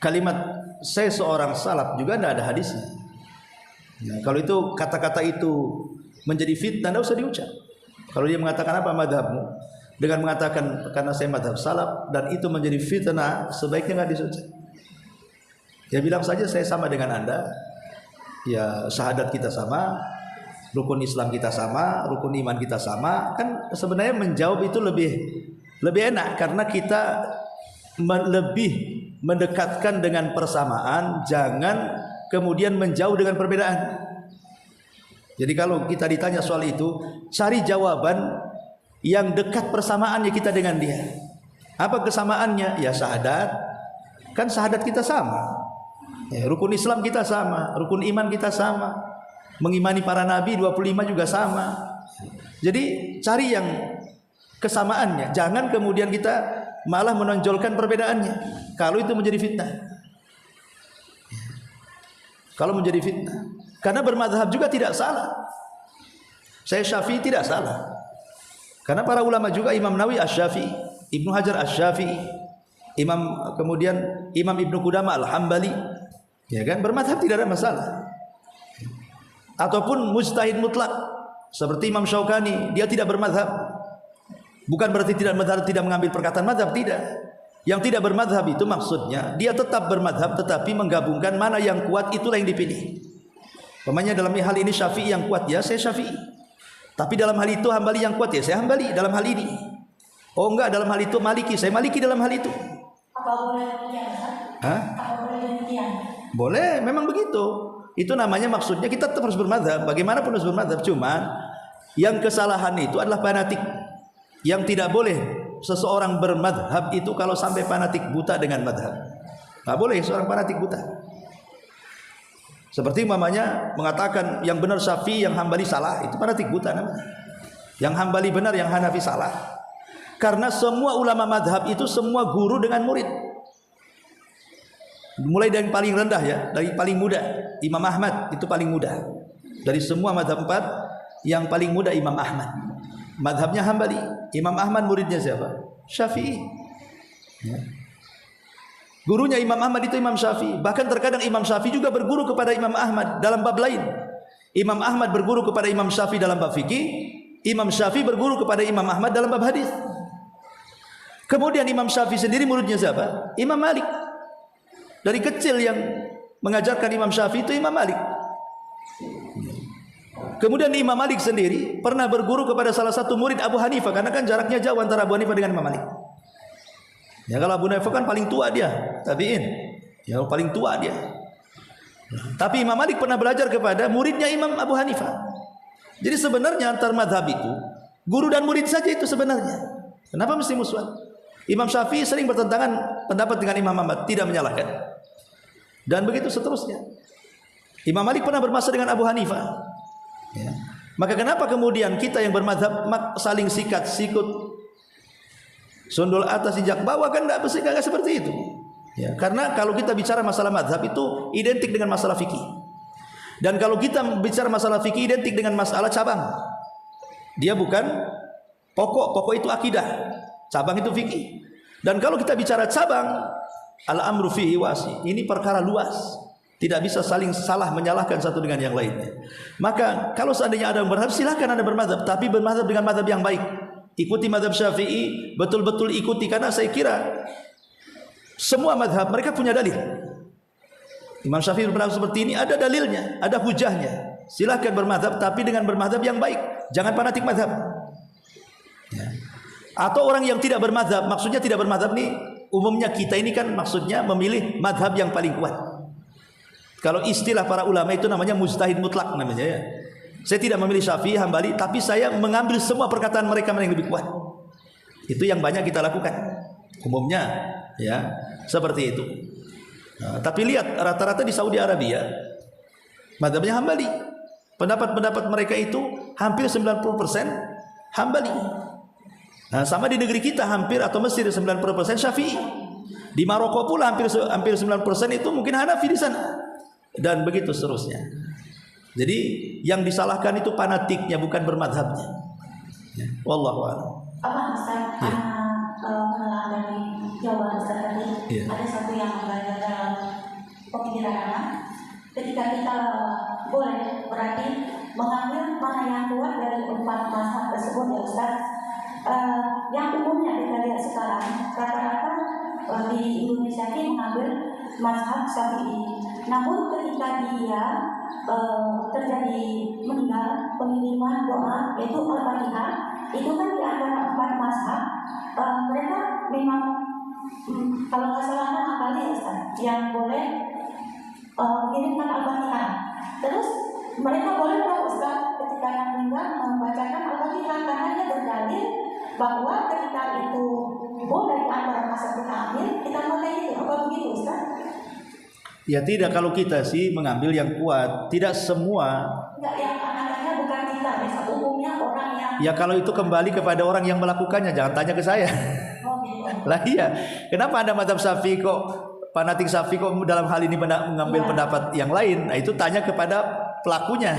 kalimat saya seorang salaf juga tidak ada hadisnya. Ya, kalau itu kata-kata itu menjadi fitnah, tidak usah diucap. Kalau dia mengatakan apa madhabmu, dengan mengatakan karena saya madhab salaf dan itu menjadi fitnah, sebaiknya nggak disucap. Ya bilang saja saya sama dengan anda. Ya syahadat kita sama, rukun Islam kita sama, rukun iman kita sama. Kan sebenarnya menjawab itu lebih enak karena kita lebih mendekatkan dengan persamaan, jangan kemudian menjauh dengan perbedaan. Jadi kalau kita ditanya soal itu, cari jawaban yang dekat persamaannya kita dengan dia. Apa kesamaannya? Ya syahadat. Kan syahadat kita sama. Ya, rukun Islam kita sama, rukun iman kita sama. Mengimani para nabi 25 juga sama. Jadi cari yang kesamaannya, jangan kemudian kita malah menonjolkan perbedaannya. Kalau itu menjadi fitnah. Kalau menjadi fitnah. Karena bermadhab juga tidak salah. Saya Syafi'i tidak salah. Karena para ulama juga Imam Nawawi Asy-Syafi'i, Ibnu Hajar Asy-Syafi'i, kemudian Imam Ibnu Qudamah Al-Hambali, ya kan, bermadhab tidak ada masalah. Ataupun mujtahid mutlak seperti Imam Syaukani, dia tidak bermadhab. Bukan berarti tidak mengambil perkataan madhab, tidak. Yang tidak bermadhab itu maksudnya dia tetap bermadhab tetapi menggabungkan mana yang kuat itulah yang dipilih. Umpamanya dalam hal ini Syafi'i yang kuat, ya saya Syafi'i. Tapi dalam hal itu Hambali yang kuat, ya saya Hambali dalam hal ini. Oh enggak, dalam hal itu Maliki, saya Maliki dalam hal itu. Apa boleh demikian? Hah? Apa boleh demikian? Boleh, memang begitu. Itu namanya maksudnya kita tetap harus bermadhab. Bagaimanapun harus bermadhab. Cuman yang kesalahan itu adalah fanatik. Yang tidak boleh seseorang bermadhab itu kalau sampai fanatik buta dengan madhab. Nggak boleh seorang fanatik buta. Seperti umpamanya mengatakan yang benar Syafi'i, yang Hambali salah, itu fanatik buta namanya. Yang Hambali benar, yang Hanafi salah. Karena semua ulama madhab itu semua guru dengan murid. Mulai dari paling rendah ya, dari paling muda Imam Ahmad itu paling muda. Dari semua madhab 4 yang paling muda Imam Ahmad. Madhabnya Hambali. Imam Ahmad muridnya siapa? Syafi'i. Ya. Gurunya Imam Ahmad itu Imam Syafi'i. Bahkan terkadang Imam Syafi'i juga berguru kepada Imam Ahmad dalam bab lain. Imam Ahmad berguru kepada Imam Syafi'i dalam bab fikih. Imam Syafi'i berguru kepada Imam Ahmad dalam bab hadis. Kemudian Imam Syafi'i sendiri muridnya siapa? Imam Malik. Dari kecil yang mengajarkan Imam Syafi'i itu Imam Malik. Kemudian Imam Malik sendiri pernah berguru kepada salah satu murid Abu Hanifah, karena kan jaraknya jauh antara Abu Hanifah dengan Imam Malik. Ya kalau Abu Hanifah kan paling tua dia, tabi'in. Ya paling tua dia. Tapi Imam Malik pernah belajar kepada muridnya Imam Abu Hanifah. Jadi sebenarnya antar madhab itu guru dan murid saja itu sebenarnya. Kenapa mesti musuhan? Imam Syafi'i sering bertentangan pendapat dengan Imam Ahmad, tidak menyalahkan. Dan begitu seterusnya. Imam Malik pernah bermasalah dengan Abu Hanifah. Ya. Maka kenapa kemudian kita yang bermadhab saling sikat sikut, sundul atas injak bawah, kan enggak seperti itu. Ya, karena kalau kita bicara masalah madhab itu identik dengan masalah fikih. Dan kalau kita bicara masalah fikih identik dengan masalah cabang. Dia bukan pokok itu akidah, cabang itu fikih. Dan kalau kita bicara cabang, al-amru fihi wasi, ini perkara luas, tidak bisa saling salah menyalahkan satu dengan yang lainnya. Maka kalau seandainya ada yang bermadhab, silakan Anda bermadhab, tapi bermadhab dengan madhab yang baik. Ikuti madhab Syafi'i, betul-betul ikuti, karena saya kira semua madhab mereka punya dalil. Imam Syafi'i berpendapat seperti ini, ada dalilnya, ada hujahnya. Silakan bermadhab, tapi dengan bermadhab yang baik, jangan fanatik madhab. Ya. Atau orang yang tidak bermadhab, maksudnya tidak bermadhab nih, umumnya kita ini kan maksudnya memilih madhab yang paling kuat. Kalau istilah para ulama itu namanya mujtahid mutlak namanya ya. Saya tidak memilih Syafi'i, Hambali, tapi saya mengambil semua perkataan mereka yang lebih kuat. Itu yang banyak kita lakukan umumnya ya, seperti itu. Nah, tapi lihat rata-rata di Saudi Arabia madhabnya Hambali. Pendapat-pendapat mereka itu hampir 90% Hambali. Nah, sama di negeri kita hampir atau Mesir 90% Syafi'i. Di Maroko pula hampir 90% itu mungkin Hanafi di sana. Dan begitu seterusnya. Jadi yang disalahkan itu fanatiknya, bukan bermadhabnya. Ya. Wallahu a'lam. Apa Ustaz? Ya. Mengenal dari jawaban Ustaz tadi, Ya. ada satu yang berada dalam pemikiran anak. Ketika kita boleh berarti mengambil mana yang kuat dari 4 mazhab tersebut ya Ustaz. Yang umumnya kita lihat sekarang rata-rata di Indonesia ini mengambil mazhab Syafi'i. Namun ketika dia terjadi meninggal, pengiriman doa yaitu Al-Fatihah, itu kan di antara 4 mazhab mereka memang kalau nggak salah kali Ustaz yang boleh mengirimkan Al-Fatihah. Terus mereka boleh nggak Ustaz ketika yang meninggal membacakan Al-Fatihah, karena dia berdalil bahwa ketika itu boleh antara masa kita ambil, kita pakai itu. Apa begitu Ustaz? Ya tidak, kalau kita sih mengambil yang kuat, tidak semua. Enggak, yang anaknya bukan kita, biasa umumnya orang yang. Ya kalau itu kembali kepada orang yang melakukannya, jangan tanya ke saya. Oh, gitu. Lah iya, kenapa Anda mazhab Syafi'i kok fanatik Syafi'i kok dalam hal ini mengambil pendapat yang lain? Nah itu tanya kepada pelakunya.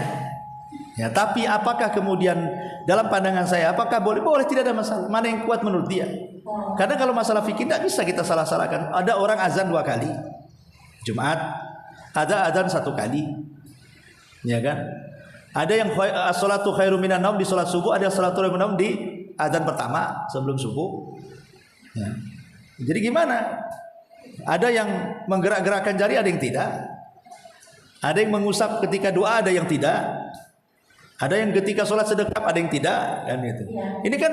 Ya, tapi apakah kemudian dalam pandangan saya apakah boleh? Boleh, tidak ada masalah. Mana yang kuat menurut dia? Karena kalau masalah fikih tidak bisa kita salah-salahkan. Ada orang azan 2 kali Jumat, ada azan 1 kali, ya kan? Ada yang as-salatu khairum minan naum di salat subuh, ada salatu khairum minan naum di azan pertama sebelum subuh. Ya. Jadi gimana? Ada yang menggerak-gerakkan jari, ada yang tidak. Ada yang mengusap ketika doa, ada yang tidak. Ada yang ketika sholat sedekap, ada yang tidak, kan gitu. Ini kan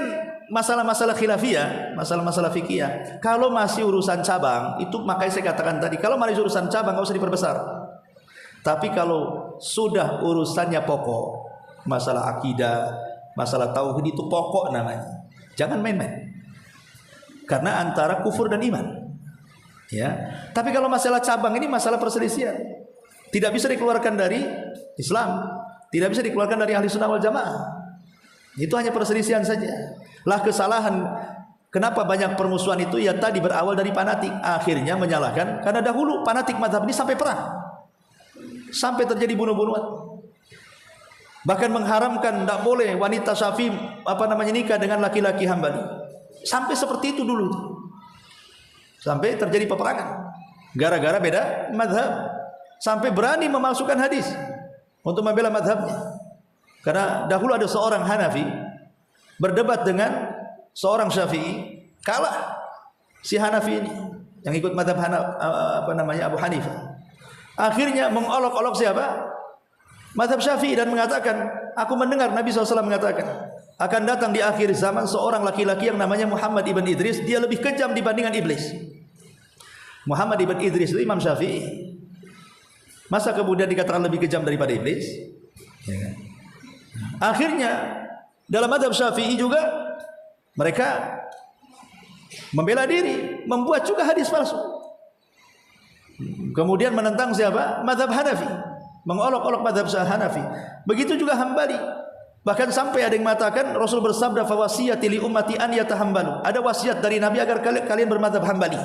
masalah-masalah khilafiyah, masalah-masalah fikih. Kalau masih urusan cabang, itu makanya saya katakan tadi, kalau masih urusan cabang nggak usah diperbesar. Tapi kalau sudah urusannya pokok, masalah akidah, masalah tauhid, itu pokok namanya. Jangan main-main. Karena antara kufur dan iman. Ya. Tapi kalau masalah cabang ini masalah perselisihan. Tidak bisa dikeluarkan dari Islam. Tidak bisa dikeluarkan dari ahli sunnah wal jamaah. Itu hanya perselisihan saja. Lah kesalahan, kenapa banyak permusuhan itu? Ya tadi berawal dari fanatik, akhirnya menyalahkan. Karena dahulu fanatik mazhab ini sampai perang, sampai terjadi bunuh-bunuhan. Bahkan mengharamkan, tidak boleh wanita Syafi'i nikah dengan laki-laki Hambali. Sampai seperti itu dulu. Sampai terjadi peperangan gara-gara beda mazhab. Sampai berani memalsukan hadis untuk membela mazhabnya. Karena dahulu ada seorang Hanafi berdebat dengan seorang Syafi'i, kalah si Hanafi ini yang ikut mazhab Abu Hanifah. Akhirnya mengolok-olok siapa? Mazhab Syafi'i, dan mengatakan, aku mendengar Nabi SAW mengatakan akan datang di akhir zaman seorang laki-laki yang namanya Muhammad ibn Idris, dia lebih kejam dibandingkan iblis. Muhammad ibn Idris itu Imam Syafi'i. Masa kemudian dikatakan lebih kejam daripada iblis? Ya kan? Akhirnya dalam mazhab Syafi'i juga mereka membela diri, membuat juga hadis palsu. Kemudian menentang siapa? Mazhab Hanafi, mengolok-olok mazhab Hanafi. Begitu juga Hambali. Bahkan sampai ada yang mengatakan Rasul bersabda fawasiyati li ummati an yatahambalu. Ada wasiat dari Nabi agar kalian bermazhab Hambali.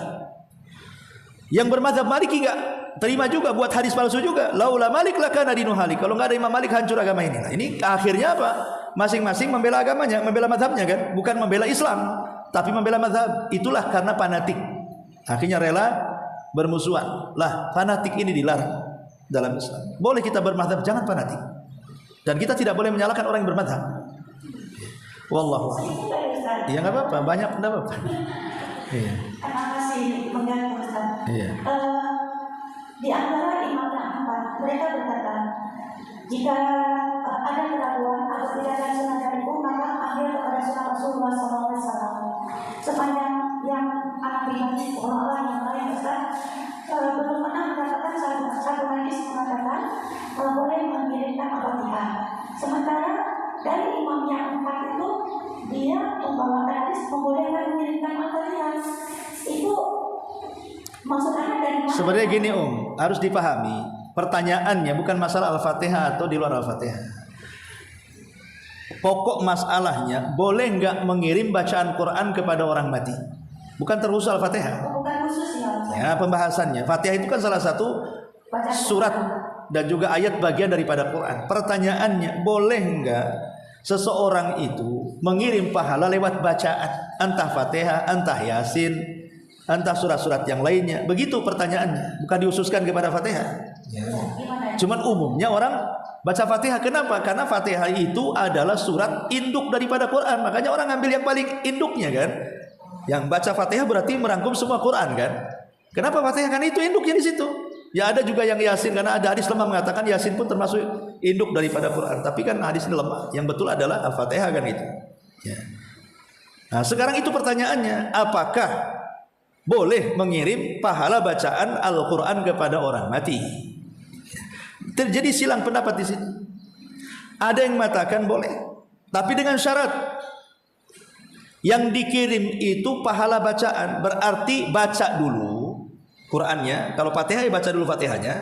Yang bermazhab Maliki enggak terima juga, buat hadis palsu juga. Laula Malik lakana dinu halik. Kalau enggak ada Imam Malik hancur agama ini. Nah, ini akhirnya apa? Masing-masing membela agamanya, membela mazhabnya kan, bukan membela Islam, tapi membela mazhab. Itulah karena fanatik. Akhirnya rela bermusuhan. Lah, fanatik ini dilarang dalam Islam. Boleh kita bermazhab, jangan fanatik. Dan kita tidak boleh menyalahkan orang yang bermazhab. Wallahu a'lam. Ya enggak apa-apa, banyak pendapat. Iya. Terima kasih mengganggu Ustaz. Iya. Di antara imam yang empat, mereka berkata, jika ada keraguan atau tidak ada sunnah dariku, maka ambil kepada sunnah Rasulullah SAW. Sepanjang yang anak pribadi orang-orang yang lain Ustaz, belum pernah mendapatkan satu hadis mengatakan boleh mengirimkan Al-Fatihah. Sementara dari imam yang empat itu, dia membawakan hadis membolehkan mengirimkan Al-Fatihah. Itu maksudnya dari mana? Sebenarnya gini harus dipahami. Pertanyaannya bukan masalah Al-Fatihah atau di luar Al-Fatihah. Pokok masalahnya, boleh nggak mengirim bacaan Quran kepada orang mati? Bukan terkhusus Al-Fatihah. Bukan khusus ya. Ya, pembahasannya. Fatihah itu kan salah satu surat dan juga ayat bagian daripada Quran. Pertanyaannya, boleh nggak seseorang itu mengirim pahala lewat bacaan, entah Fatihah, entah Yasin, entah surat-surat yang lainnya? Begitu pertanyaannya, bukan dihususkan kepada Fatihah. Cuman umumnya orang baca Fatihah. Kenapa? Karena Fatihah itu adalah surat induk daripada Quran. Makanya orang ngambil yang paling induknya kan. Yang baca Fatihah berarti merangkum semua Quran kan. Kenapa Fatihah? Karena itu induknya di situ. Ya ada juga yang Yasin, karena ada hadis lemah mengatakan Yasin pun termasuk induk daripada Quran. Tapi kan hadis ini lemah. Yang betul adalah Al-Fatihah kan itu. Ya. Nah sekarang itu pertanyaannya, apakah boleh mengirim pahala bacaan Al-Quran kepada orang mati? Terjadi silang pendapat di sini. Ada yang mengatakan boleh, tapi dengan syarat yang dikirim itu pahala bacaan, berarti baca dulu Qurannya. Kalau Fatihah ya baca dulu Fatihahnya.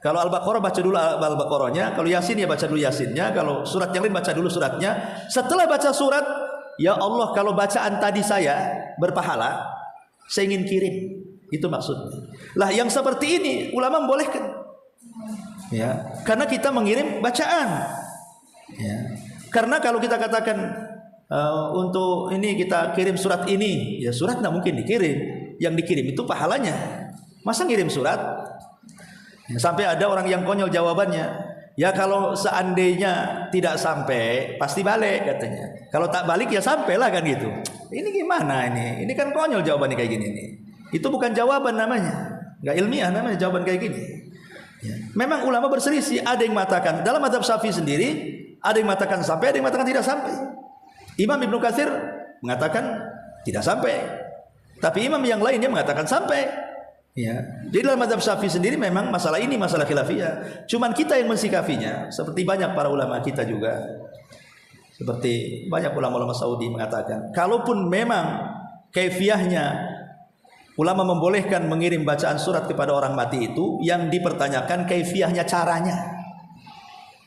Kalau Al-Baqarah baca dulu Al-Baqarahnya. Kalau Yasin ya baca dulu Yasinnya. Kalau surat yang lain baca dulu suratnya. Setelah baca surat, ya Allah kalau bacaan tadi saya berpahala, saya ingin kirim. Itu maksudnya. Lah yang seperti ini ulama membolehkan. Ya, karena kita mengirim bacaan. Ya. Karena kalau kita katakan untuk ini kita kirim surat ini, ya surat tidak mungkin dikirim. Yang dikirim itu pahalanya. Masa ngirim surat? Ya, sampai ada orang yang konyol jawabannya. Ya kalau seandainya tidak sampai, pasti balik katanya. Kalau tak balik ya sampailah kan gitu. Ini gimana ini? Ini kan konyol jawabannya kayak gini nih. Itu bukan jawaban namanya. Nggak ilmiah namanya jawaban kayak gini. Ya. Memang ulama berselisih. Ada yang mengatakan dalam mazhab Syafi'i sendiri, ada yang mengatakan sampai, ada yang mengatakan tidak sampai. Imam Ibnu Katsir mengatakan tidak sampai, tapi imam yang lainnya mengatakan sampai. Ya. Jadi dalam mazhab Syafi'i sendiri memang masalah ini masalah khilafiyah. Cuman kita yang mensikapinya, seperti banyak para ulama kita juga, seperti banyak ulama-ulama Saudi mengatakan, kalaupun memang kaifiyahnya ulama membolehkan mengirim bacaan surat kepada orang mati itu, yang dipertanyakan kaifiyahnya, caranya.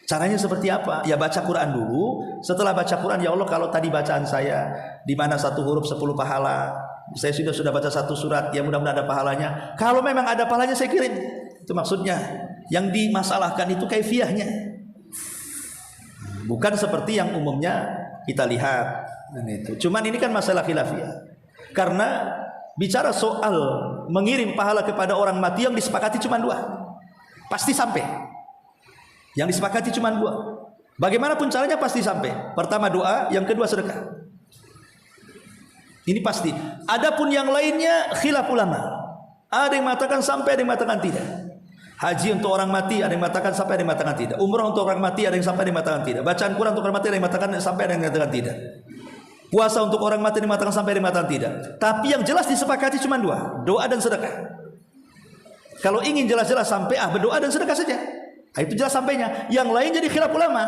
Caranya seperti apa? Ya baca Quran dulu. Setelah baca Quran, ya Allah kalau tadi bacaan saya di mana satu huruf 10 pahala, saya sudah baca satu surat, ya mudah-mudahan ada pahalanya. Kalau memang ada pahalanya saya kirim. Itu maksudnya. Yang dimasalahkan itu kaifiyahnya. Bukan seperti yang umumnya kita lihat. Dan itu. Cuman ini kan masalah khilafiyah. Karena bicara soal mengirim pahala kepada orang mati, yang disepakati cuma dua. Pasti sampai. Yang disepakati cuma dua. Bagaimanapun caranya pasti sampai. Pertama doa, yang kedua sedekah. Ini pasti. Adapun yang lainnya khilaf ulama. Ada yang mengatakan sampai, ada yang mengatakan tidak. Haji untuk orang mati, ada yang mengatakan sampai, ada yang mengatakan tidak. Umrah untuk orang mati, ada yang sampai, ada yang mengatakan tidak. Bacaan Quran untuk orang mati, ada yang mengatakan sampai, ada yang mengatakan tidak. Puasa untuk orang mati, ada yang mengatakan sampai, ada yang mengatakan tidak. Tapi yang jelas disepakati cuma dua, doa dan sedekah. Kalau ingin jelas-jelas sampai berdoa dan sedekah saja. Itu jelas sampainya. Yang lain jadi khilaf ulama.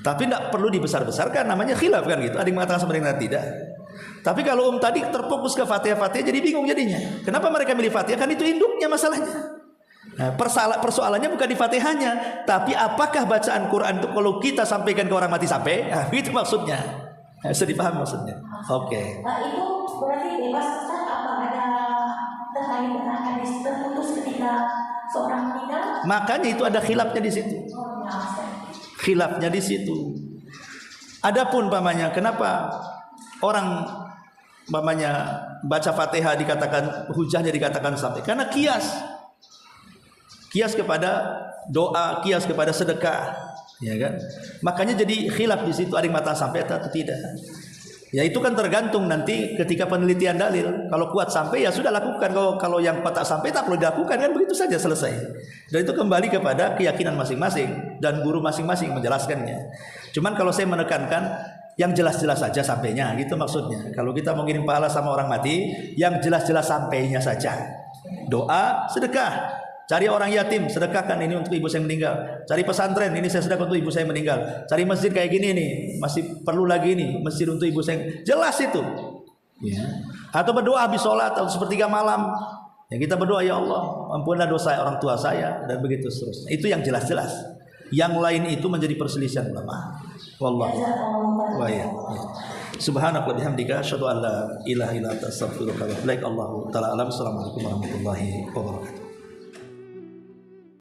Tapi tidak perlu dibesar-besarkan, namanya khilaf kan gitu. Ada yang mengatakan sebenarnya tidak. Tapi kalau tadi terfokus ke Fatihah jadi bingung jadinya. Kenapa mereka milih Fatihah? Kan itu induknya masalahnya. Persoalannya bukan di Fatihahnya, tapi apakah bacaan Quran itu kalau kita sampaikan ke orang mati sampai? Itu maksudnya. Bisa dipahami maksudnya. Oke. Itu berarti bebas Ustaz, apa ada terkait dengan hadis terputus ketika seorang meninggal? Makanya itu ada khilafnya di situ. Khilafnya di situ. Adapun pamannya, kenapa orang pamannya baca Fatihah dikatakan hujahnya dikatakan sampai? Karena kias kepada doa, kias kepada sedekah, ya kan? Makanya jadi khilaf di situ, ada yang mata sampai atau tidak. Ya itu kan tergantung nanti ketika penelitian dalil. Kalau kuat sampai ya sudah lakukan. Kalau yang kuat tak sampai tak perlu dilakukan, kan begitu saja selesai. Dan itu kembali kepada keyakinan masing-masing dan guru masing-masing menjelaskannya. Cuman kalau saya menekankan yang jelas-jelas saja sampainya, gitu maksudnya. Kalau kita mau ngirim pahala sama orang mati, yang jelas-jelas sampainya saja. Doa, sedekah. Cari orang yatim, sedekahkan ini untuk ibu saya meninggal. Cari pesantren, ini saya sedekah untuk ibu saya meninggal. Cari masjid kayak gini nih, masih perlu lagi nih masjid untuk ibu saya. Jelas itu. Ya. Atau berdoa habis sholat atau sepertiga malam. Ya kita berdoa, ya Allah, ampunilah dosa orang tua saya dan begitu seterusnya. Itu yang jelas-jelas. Yang lain itu menjadi perselisihan ulama. Wallahu wa ya. Subhanaka wa bihamdika asyhadu an la ilaha illa anta astaghfiruka wa atubu ilaik. Allahu ta'ala alam. Assalamualaikum warahmatullahi wabarakatuh.